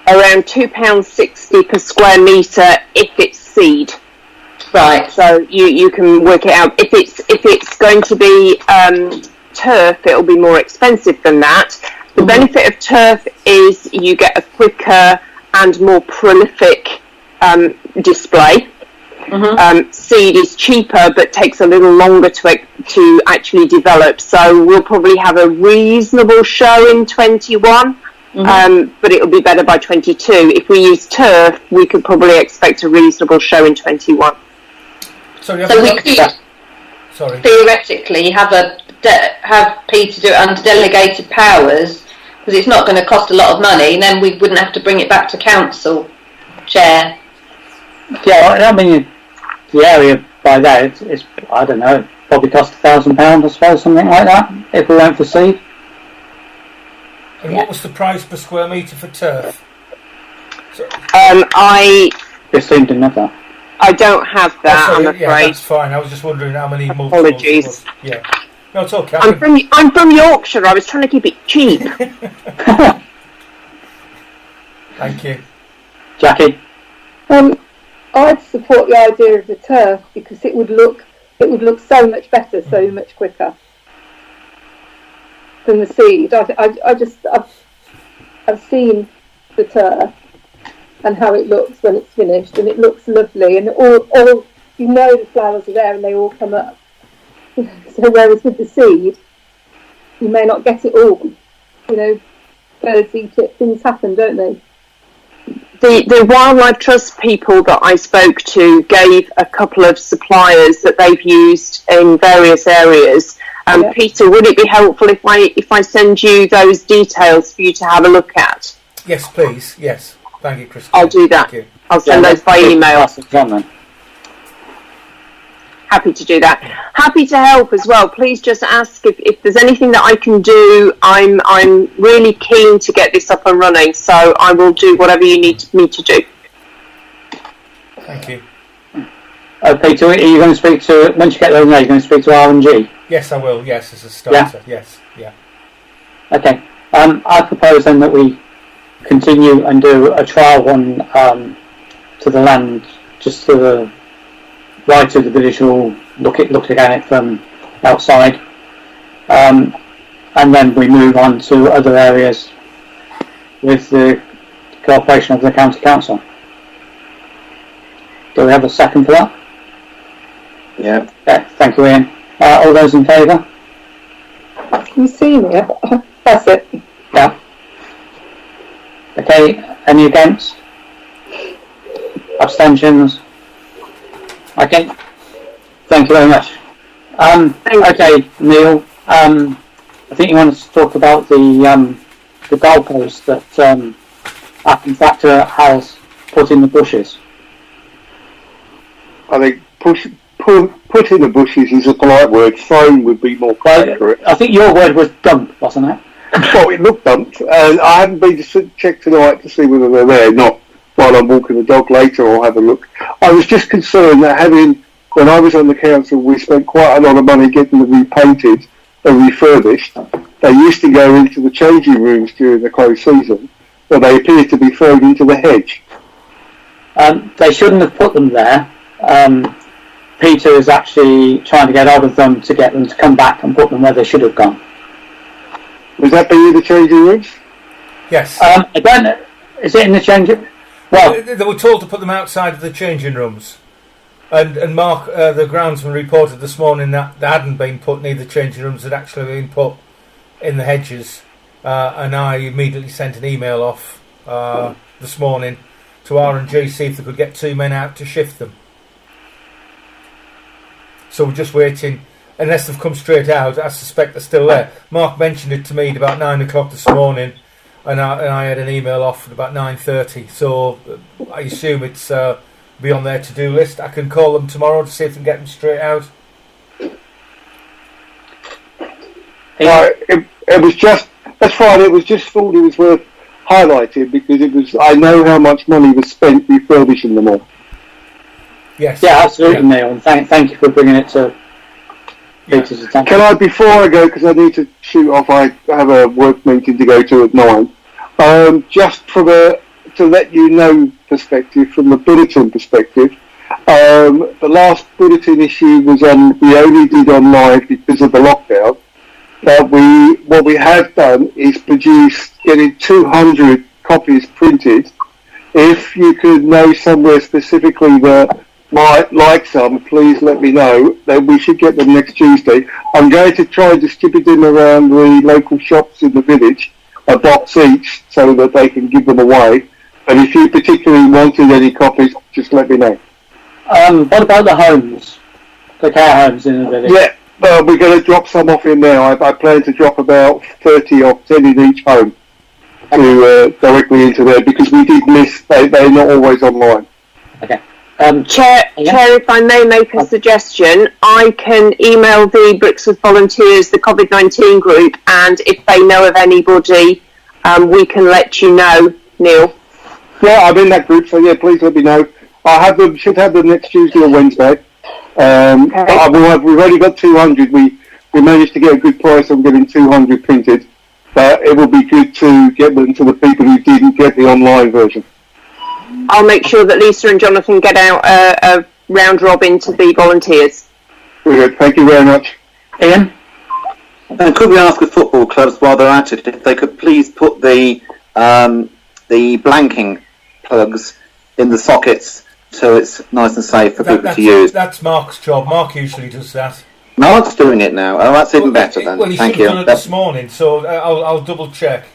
around £2.60 per square metre if it's seed. Right. So you can work it out. If it's going to be turf, it'll be more expensive than that. The benefit of turf is you get a quicker and more prolific display. Seed is cheaper but takes a little longer to actually develop. So we'll probably have a reasonable show in 21, but it'll be better by 22. If we use turf, we could probably expect a reasonable show in 21. So we could theoretically have Peter do it under delegated powers, because it's not going to cost a lot of money, and then we wouldn't have to bring it back to council chair. Yeah, I mean, the area by there, it's I don't know, probably cost £1,000, I suppose, something like that, if we went for seed. And what was the price per square metre for turf? I 15 didn't have that. I don't have that, I'm afraid. Yeah, that's fine. I was just wondering how many Apologies. Yeah. No, it's okay. I'm from Yorkshire. I was trying to keep it cheap. Thank you. Jackie? I'd support the idea of the turf because it would look so much better, so much quicker than the seed. I've seen the turf and how it looks when it's finished, and it looks lovely, and all the flowers are there and they all come up. So whereas with the seed, you may not get it all. Birds eat it, things happen, don't they? The Wildlife Trust people that I spoke to gave a couple of suppliers that they've used in various areas. Peter, would it be helpful if I send you those details for you to have a look at? Yes, please. Yes. Thank you, Christine. I'll do that. I'll send those by email. Happy to do that. Happy to help as well. Please just ask if there's anything that I can do. I'm really keen to get this up and running, so I will do whatever you need me to do. Thank you. Peter, are you going to speak to, once you get those there, you're going to speak to R&G? Yes, I will. Yes, as a starter. Yeah? Yes. Yeah. Okay. I propose then that we continue and do a trial one to the land, just to the right of the visual, look at it from outside, and then we move on to other areas with the cooperation of the county council. Do we have a second for that? Yeah. Yeah. Thank you, Ian. All those in favour? Can you see me? That's it. Yeah. Okay. Any against? Abstentions? Okay. Thank you very much. Okay, Neil. I think you wanted to talk about the goalpost that our contractor has put in the bushes. I think put in the bushes is a polite word. Thrown would be more accurate. I think your word was dump, wasn't it? Well, it looked dumped, and I haven't been to check tonight to see whether they're there. Not while I'm walking the dog later, I'll have a look. I was just concerned that when I was on the council, we spent quite a lot of money getting them repainted and refurbished. They used to go into the changing rooms during the close season, but they appear to be thrown into the hedge. They shouldn't have put them there. Peter is actually trying to get out of them to get them to come back and put them where they should have gone. Was that be in the changing rooms? Yes. I don't know. Is it in the changing? Well, they were told to put them outside of the changing rooms. And Mark, the groundsman, reported this morning that they hadn't been put near the changing rooms, had actually been put in the hedges. And I immediately sent an email off this morning to R&G, see if they could get 2 men out to shift them. So we're just waiting, unless they've come straight out. I suspect they're still there. Mark mentioned it to me at about 9 o'clock this morning, and I had an email off at about 9:30. So I assume it's be on their to-do list. I can call them tomorrow to see if they can get them straight out. It was just, that's fine. It was just thought it was worth highlighting because I know how much money was spent refurbishing them all. Yes. Yeah, absolutely, Neil. And thank you for bringing it to Peter's attention. Can I, before I go, because I need to shoot off, I have a work meeting to go to at 9. Just from a to let you know perspective, from the bulletin perspective, the last bulletin issue was we only did on live because of the lockdown. But what we have done is getting 200 copies printed. If you could know somewhere specifically that might like some, please let me know. Then we should get them next Tuesday. I'm going to try and distribute them around the local shops in the village, a box each, so that they can give them away. But if you particularly wanted any copies, just let me know. What about the homes? The care homes in the village? Yeah, we're going to drop some off in there. I plan to drop about 30 or 10 in each home to directly into there, because we did miss, they're not always online. Okay. Chair, if I may make a suggestion, I can email the Brixworth volunteers, the COVID-19 group, and if they know of anybody, we can let you know, Neil. Yeah, I'm in that group, so yeah, please let me know. Should have them next Tuesday or Wednesday. We've only got 200. We managed to get a good price on getting 200 printed, but it will be good to get them to the people who didn't get the online version. I'll make sure that Lisa and Jonathan get out a round robin to the volunteers. Brilliant. Thank you very much. Ian? And could we ask the football clubs, while they're at it, if they could please put the blanking plugs in the sockets so it's nice and safe for people to use? That's Mark's job. Mark usually does that. Mark's doing it now. Oh, that's even better then. Well, he Thank should have you. done it this morning, so I'll double check.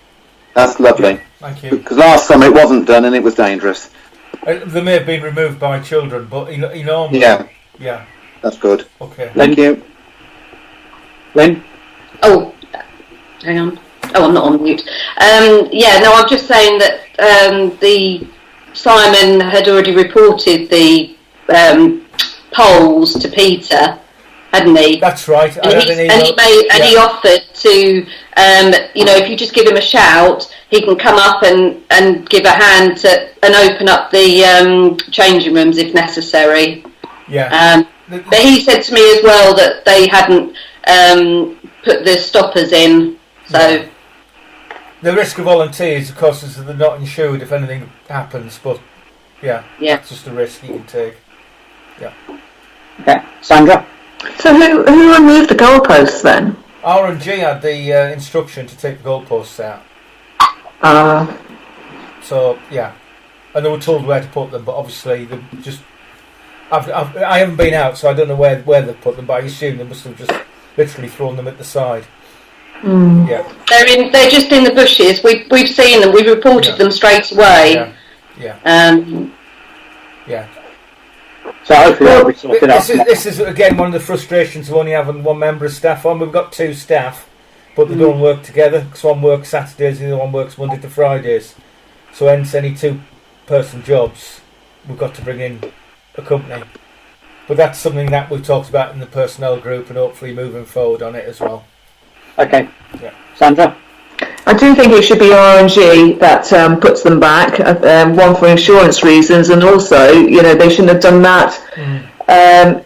That's lovely. Yeah, thank you. Because last summer it wasn't done and it was dangerous. They may have been removed by children, but normally... Yeah. Yeah. That's good. Okay. Thank you. Lynn? Oh, hang on. Oh, I'm not on mute. I'm just saying that Simon had already reported the polls to Peter, hadn't he? That's right. He offered to, if you just give him a shout, he can come up and give a hand and open up the changing rooms if necessary. Yeah. But he said to me as well that they hadn't put the stoppers in, so... Yeah. The risk of volunteers, of course, is that they're not insured if anything happens, but that's just a risk you can take. Yeah. Okay. Sandra? So who removed the goalposts then? R&G had the instruction to take the goalposts out. So, yeah. And they were told where to put them, but obviously they just... I haven't been out, so I don't know where they've put them, but I assume they must have just literally thrown them at the side. Mm. Yeah. They're just in the bushes. We've seen them. We've reported them straight away. Yeah. So hopefully that'll be sorted out. This is again one of the frustrations of only having one member of staff on. We've got two staff, but they don't work together, because one works Saturdays and the other one works Monday to Fridays. So hence any two-person jobs, we've got to bring in a company. But that's something that we've talked about in the personnel group, and hopefully moving forward on it as well. Okay. Yeah. Sandra? I do think it should be R&G that puts them back, one for insurance reasons, and also, they shouldn't have done that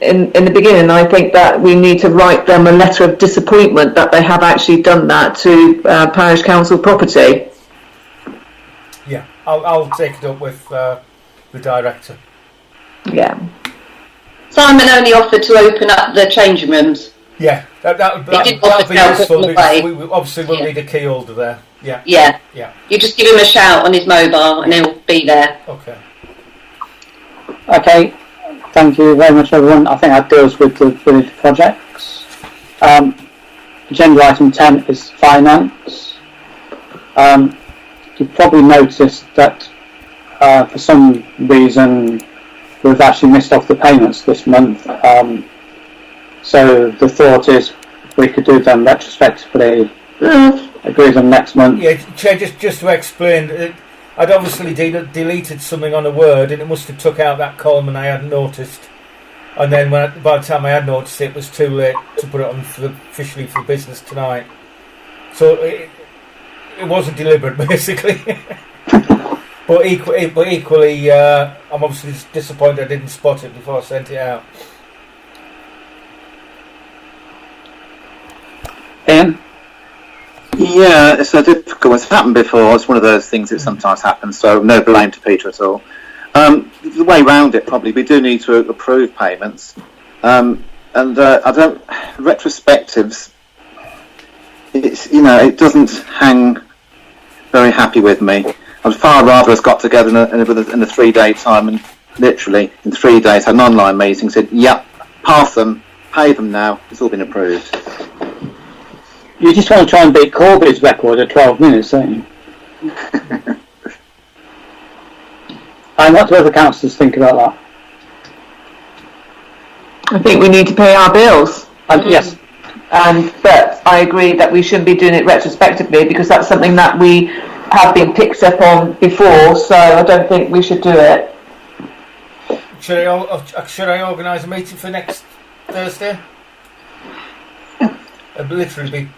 in the beginning. I think that we need to write them a letter of disappointment that they have actually done that to parish council property. Yeah, I'll take it up with the director. Yeah. Simon only offered to open up the changing rooms. Yeah, that would be useful, because we obviously will need a key holder there. Yeah. You just give him a shout on his mobile and he'll be there. Okay, thank you very much, everyone. I think that deals with the village projects. Agenda item 10 is finance. You've probably noticed that for some reason we've actually missed off the payments this month. So the thought is we could do them retrospectively, agree them next month. Yeah, Chair, just to explain, I'd obviously deleted something on a Word, and it must have took out that column and I hadn't noticed. And then by the time I had noticed it was too late to put it on officially for business tonight. So it wasn't deliberate, basically. But equally, I'm obviously disappointed I didn't spot it before I sent it out. Ian? Yeah, it's so difficult. It's happened before. It's one of those things that sometimes happens. So no blame to Peter at all. The way round it, probably, we do need to approve payments, and I don't retrospectives. It's it doesn't hang very happy with me. I'd far rather us got together in a 3-day time and literally in 3 days had an online meeting. Said, "Yep, pass them, pay them now. It's all been approved." You just want to try and beat Corby's record of 12 minutes, don't you? And what do other councillors think about that? I think we need to pay our bills. Yes. But I agree that we shouldn't be doing it retrospectively because that's something that we have been picked up on before, so I don't think we should do it. Should I organise a meeting for next Thursday? It'll literally be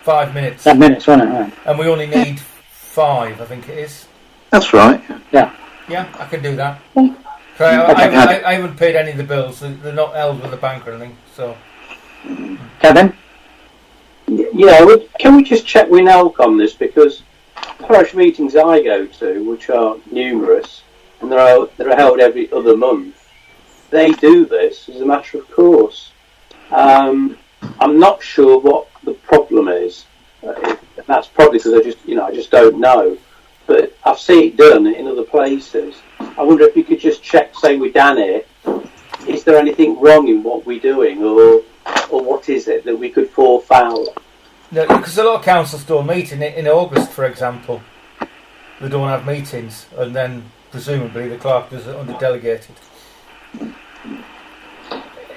5 minutes. 10 minutes, won't it? Right. And we only need 5, I think it is. That's right. Yeah. Yeah, I can do that. I haven't paid any of the bills. They're not held with the bank or anything. So, Kevin? Yeah, can we just check with NELC on this, because parish meetings I go to, which are numerous, and they're held every other month, they do this as a matter of course. I'm not sure what the problem is. That's probably because I just don't know. But I've seen it done in other places. I wonder if you could just check, say with Danny, is there anything wrong in what we're doing, or what is it that we could fall foul? No, because a lot of councils don't meet in August, for example. They don't have meetings, and then presumably the clerk does it under delegated.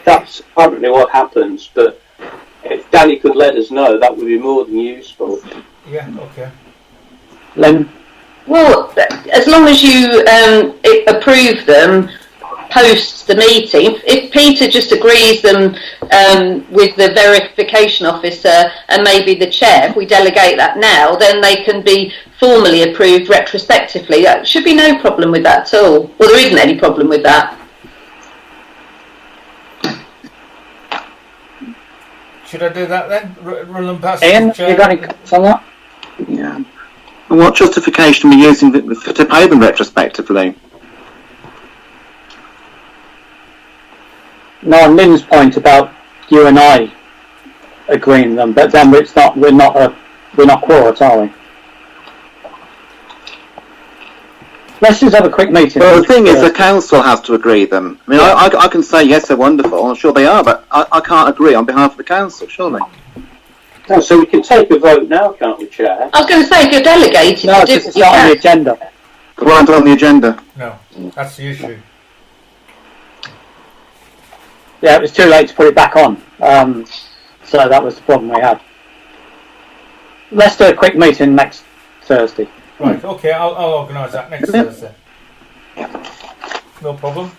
That's apparently what happens, but if Danny could let us know, that would be more than useful. Yeah, okay. Len? Well, as long as you approve them post the meeting, if Peter just agrees them with the verification officer and maybe the chair, if we delegate that now, then they can be formally approved retrospectively. There should be no problem with that at all. Well, there isn't any problem with that. Should I do that then? Run them past Ian, the chair? you got any comments on that? Yeah. And what justification are we using to pay them retrospectively? No, on Lynn's point about you and I agreeing them, but then we're not quorate, are we? Let's just have a quick meeting. Well, the thing is, the council has to agree them. I mean, I can say yes, they're wonderful. I'm sure they are, but I can't agree on behalf of the council, surely. Oh, so we can take a vote now, can't we, Chair? I was going to say, if you're delegated, no, it's not on the agenda. It wasn't on the agenda. No, that's the issue. Yeah, it was too late to put it back on. So that was the problem we had. Let's do a quick meeting next Thursday. Right, okay, I'll organise that next Thursday. No problem.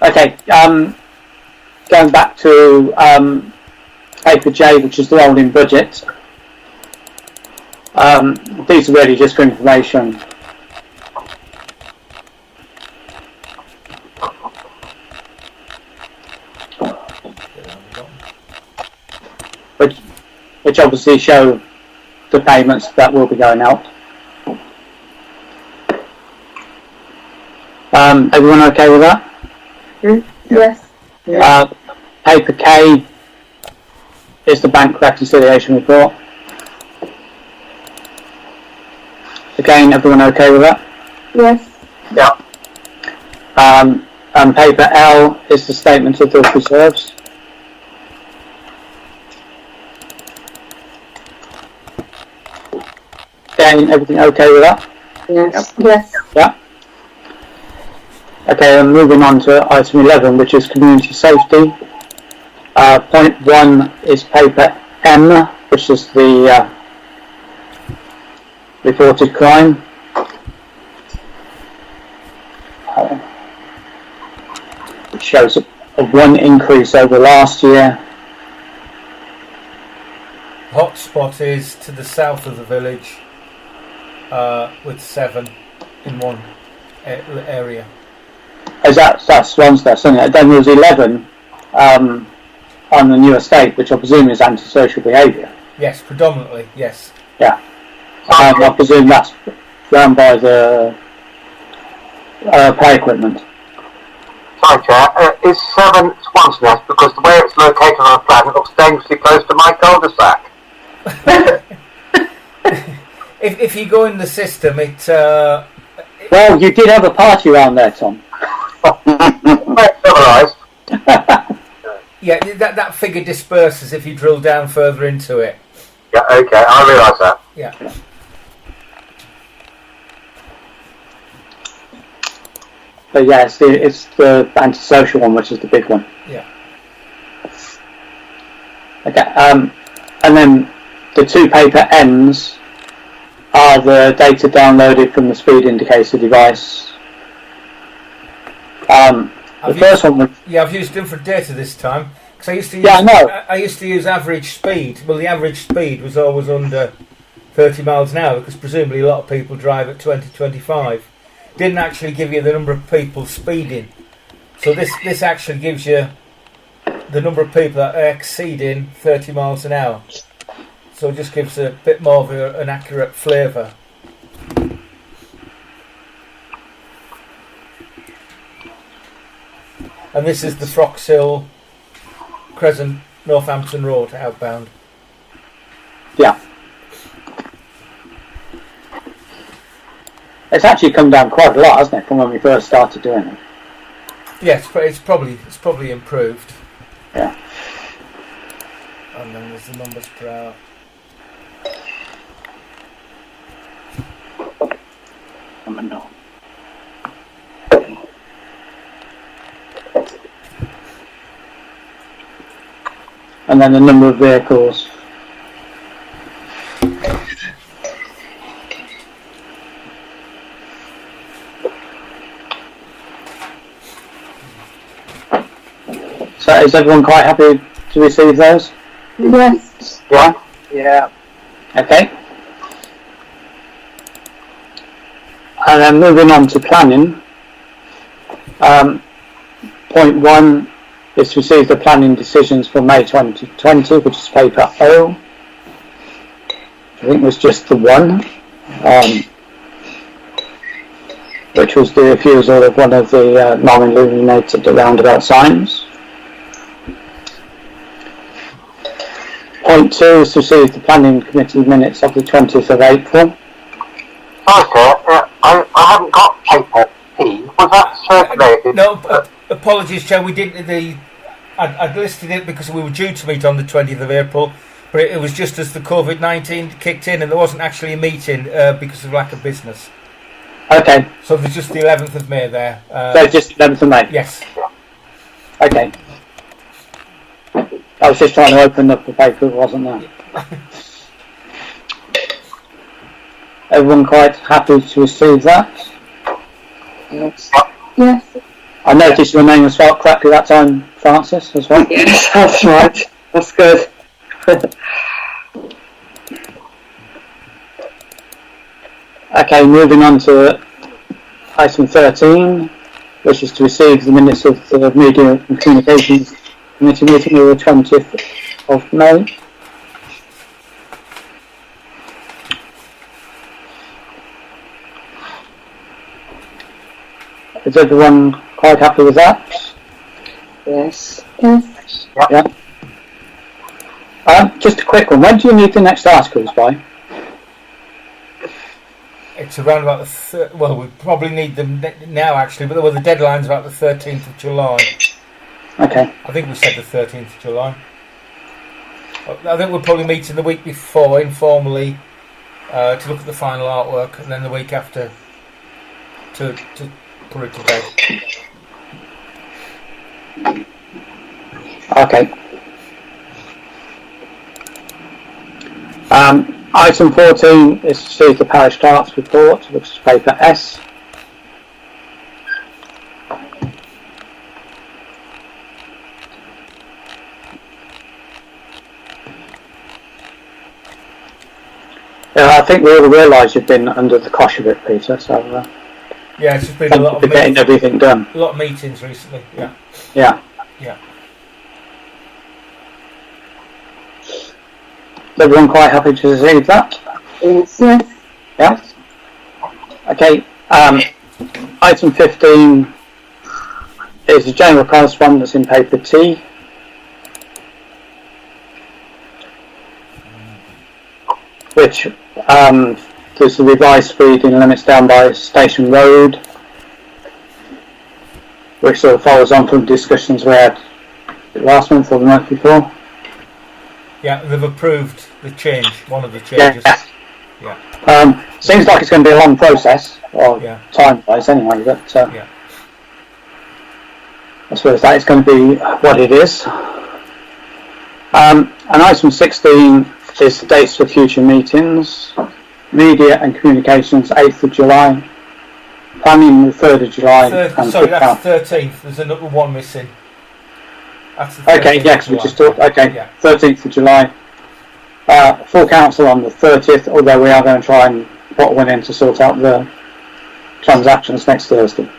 Okay, going back to paper J, which is the rolling budget. These are really just for information. Which obviously show the payments that will be going out. Everyone okay with that? Yes. Paper K is the bank reconciliation report. Again, everyone okay with that? Yes. Yeah. And paper L is the statement of the reserves. Again, everything okay with that? Yes. Yes. Yeah. Okay, and moving on to item 11, which is community safety. Point 1 is paper M, which is the reported crime. Which shows a 1 increase over last year. Hotspot is to the south of the village, with 7 in one area. As that's Swansdown, isn't it? Then there's 11 on the new estate, which I presume is antisocial behaviour. Yes, predominantly, yes. Yeah. I presume that's run by the play equipment. Sorry, Chair. Is 7 Swan's Nest because the way it's located on the plan, it looks dangerously close to my cul-de-sac? If you go in the system, it... Well, you did have a party around there, Tom. Yeah, that figure disperses if you drill down further into it. Yeah, okay, I realise that. Yeah. But yeah, it's the antisocial one, which is the big one. Yeah. Okay, and then the 2 paper ends are the data downloaded from the speed indicator device. The first one was... Yeah, I've used different data this time. Because I used to use, I know. I used to use average speed. Well, the average speed was always under 30 miles an hour because presumably a lot of people drive at 20, 25. Didn't actually give you the number of people speeding. So this actually gives you the number of people that are exceeding 30 miles an hour. So it just gives a bit more of an accurate flavour. And this is the Froxhill Crescent Northampton Road outbound. Yeah. It's actually come down quite a lot, hasn't it, from when we first started doing it? Yes, but it's probably improved. Yeah. And then there's the numbers per hour. No. And then the number of vehicles. So is everyone quite happy to receive those? Yes. Yeah? Yeah. Okay. And then moving on to planning. Point 1 is to receive the planning decisions for May 2020, which is paper O. I think it was just the one, which was the refusal of one of the non-illuminated roundabout signs. Point 2 is to receive the planning committee minutes of the 20th of April. Okay, I haven't got paper P. Was that circulated? No, apologies, Joe. We didn't. I'd listed it because we were due to meet on the 20th of April, but it was just as the COVID-19 kicked in, and there wasn't actually a meeting because of lack of business. Okay. So there's just the 11th of May there. So just 11th of May? Yes. Okay. I was just trying to open up the paper, it wasn't there. Everyone quite happy to receive that? Yes. Yes. I noticed your name was spelled correctly that time, Francis, as well. Yes, that's right. That's good. Okay, moving on to item 13, which is to receive the minutes of the Media and Communications Committee meeting on the 20th of May. Is everyone quite happy with that? Yes. Yes. Yeah. Just a quick one. When do you need the next articles by? It's around about the well, we probably need them now actually, but the deadline's about the 13th of July. Okay. I think we said the 13th of July. I think we'll probably meet in the week before informally to look at the final artwork, and then the week after to put it to bed. Okay. Item 14 is to see the Parish Clerk's report, which is paper S. I think we all realise you've been under the cosh of it, Peter, so yeah, it's just been a lot of getting everything done. A lot of meetings recently, yeah. Yeah. Yeah. everyone quite happy to receive that? Yes. Yeah. Okay. Item 15 is a general correspondence in paper T. Which there's the revised speeding limits down by Station Road, which sort of follows on from discussions we had last month or the month before. Yeah, they've approved the change, one of the changes. Yeah. Seems like it's going to be a long process, or time-wise anyway, but I suppose that is going to be what it is. And item 16 is the dates for future meetings. Media and communications, 8th of July. Planning, the 3rd of July. That's the 13th. There's another one missing. That's the 13th. Okay, yeah, because we just talked. Okay, 13th of July. Full council on the 30th, although we are going to try and put one in to sort out the transactions next Thursday.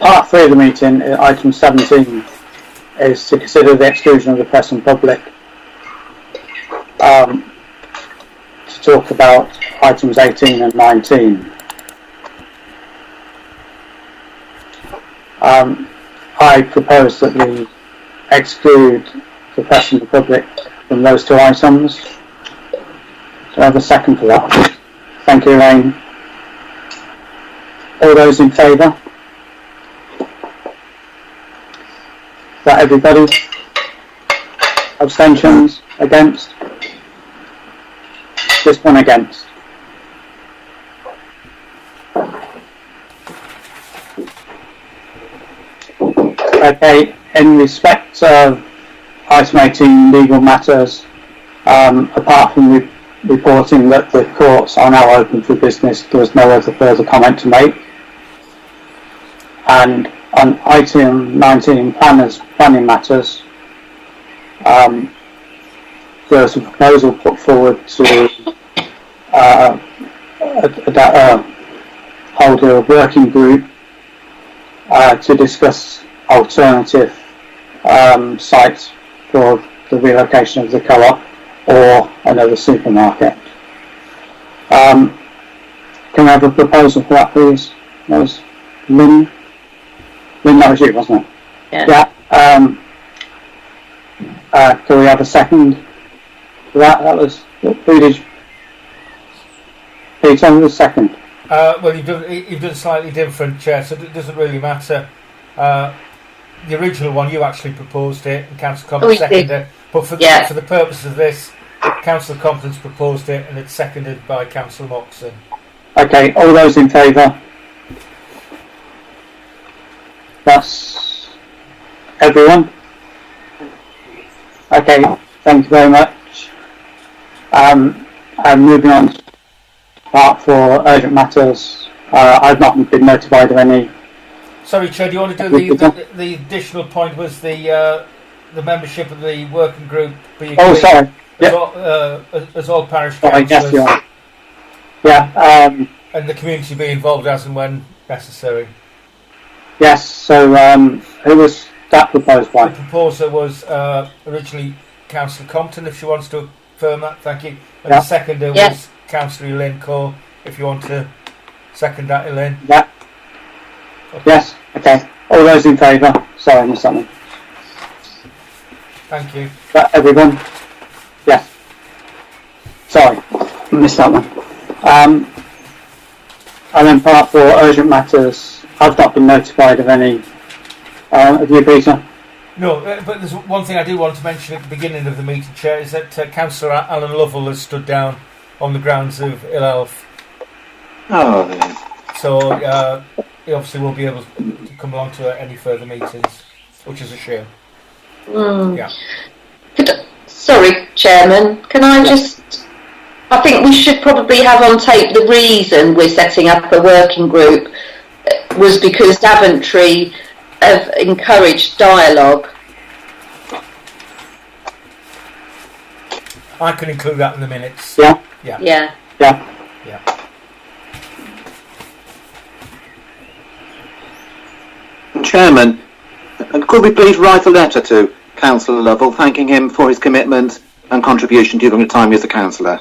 Part 3 of the meeting, item 17, is to consider the exclusion of the press and public. To talk about items 18 and 19. I propose that we exclude the press and the public from those two items. Do I have a second for that? Thank you, Elaine. All those in favour? Is that everybody? Abstentions? Against? Just one against. Okay, in respect of item 18, legal matters, apart from reporting that the courts are now open for business, there was no other further comment to make. And on item 19, planning matters, there was a proposal put forward to hold a working group to discuss alternative sites for the relocation of the co-op or another supermarket. Can I have a proposal for that, please? That was Lynn. Lynn, that was you, wasn't it? Yeah. Can we have a second for that? That was, who did you? Peter, the second. Well, you've done slightly different, Chair, so it doesn't really matter. The original one, you actually proposed it, and Councillor Compton's seconded it. But for the purpose of this, Councillor Compton's proposed it, and it's seconded by Councillor Moxon. Okay, all those in favour? That's everyone? Okay, thank you very much. And moving on to part 4, urgent matters. I've not been notified of any. Sorry, Chair, do you want to do the additional point was the membership of the working group being sorry. As all parish councillors. Yes, you are. Yeah. And the community be involved as and when necessary. Yes, so who was that proposed by? The proposer was originally Councillor Compton, if she wants to affirm that, thank you. And the seconder was Councillor Elaine Cole, if you want to second that, Elaine. Yeah. Okay. Yes, okay. All those in favour? Sorry, I missed something. Thank you. Everyone? Yes. Sorry, I missed that one. And then part 4, urgent matters. I've not been notified of any. Have you, Peter? No, but there's one thing I do want to mention at the beginning of the meeting, Chair, is that Councillor Alan Lovell has stood down on the grounds of ill health. Oh, yeah. So he obviously won't be able to come along to any further meetings, which is a shame. Yeah. Sorry, Chairman, can I just... I think we should probably have on tape the reason we're setting up a working group was because Daventry have encouraged dialogue. I can include that in the minutes. Yeah. Yeah. Yeah. Yeah. Yeah. Chairman, could we please write a letter to Councillor Lovell thanking him for his commitment and contribution during the time he was a councillor?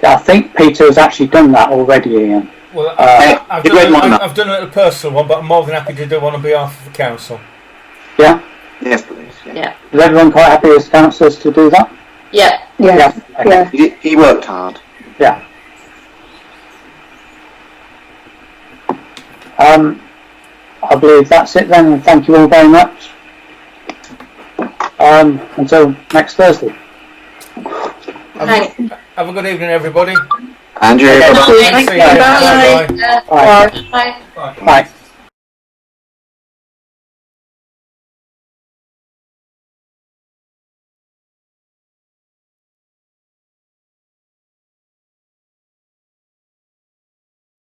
I think Peter has actually done that already, Ian. Well, I've done a little personal one, but I'm more than happy to do one on behalf of the council. Yeah? Yes, please. Yeah. Is everyone quite happy as councillors to do that? Yeah. Yeah. Okay. He worked hard. Yeah. I believe that's it then, and thank you all very much. Until next Thursday. Have a good evening, everybody. Andrew, Bye. See you. Bye. Bye. Bye. Bye. Bye.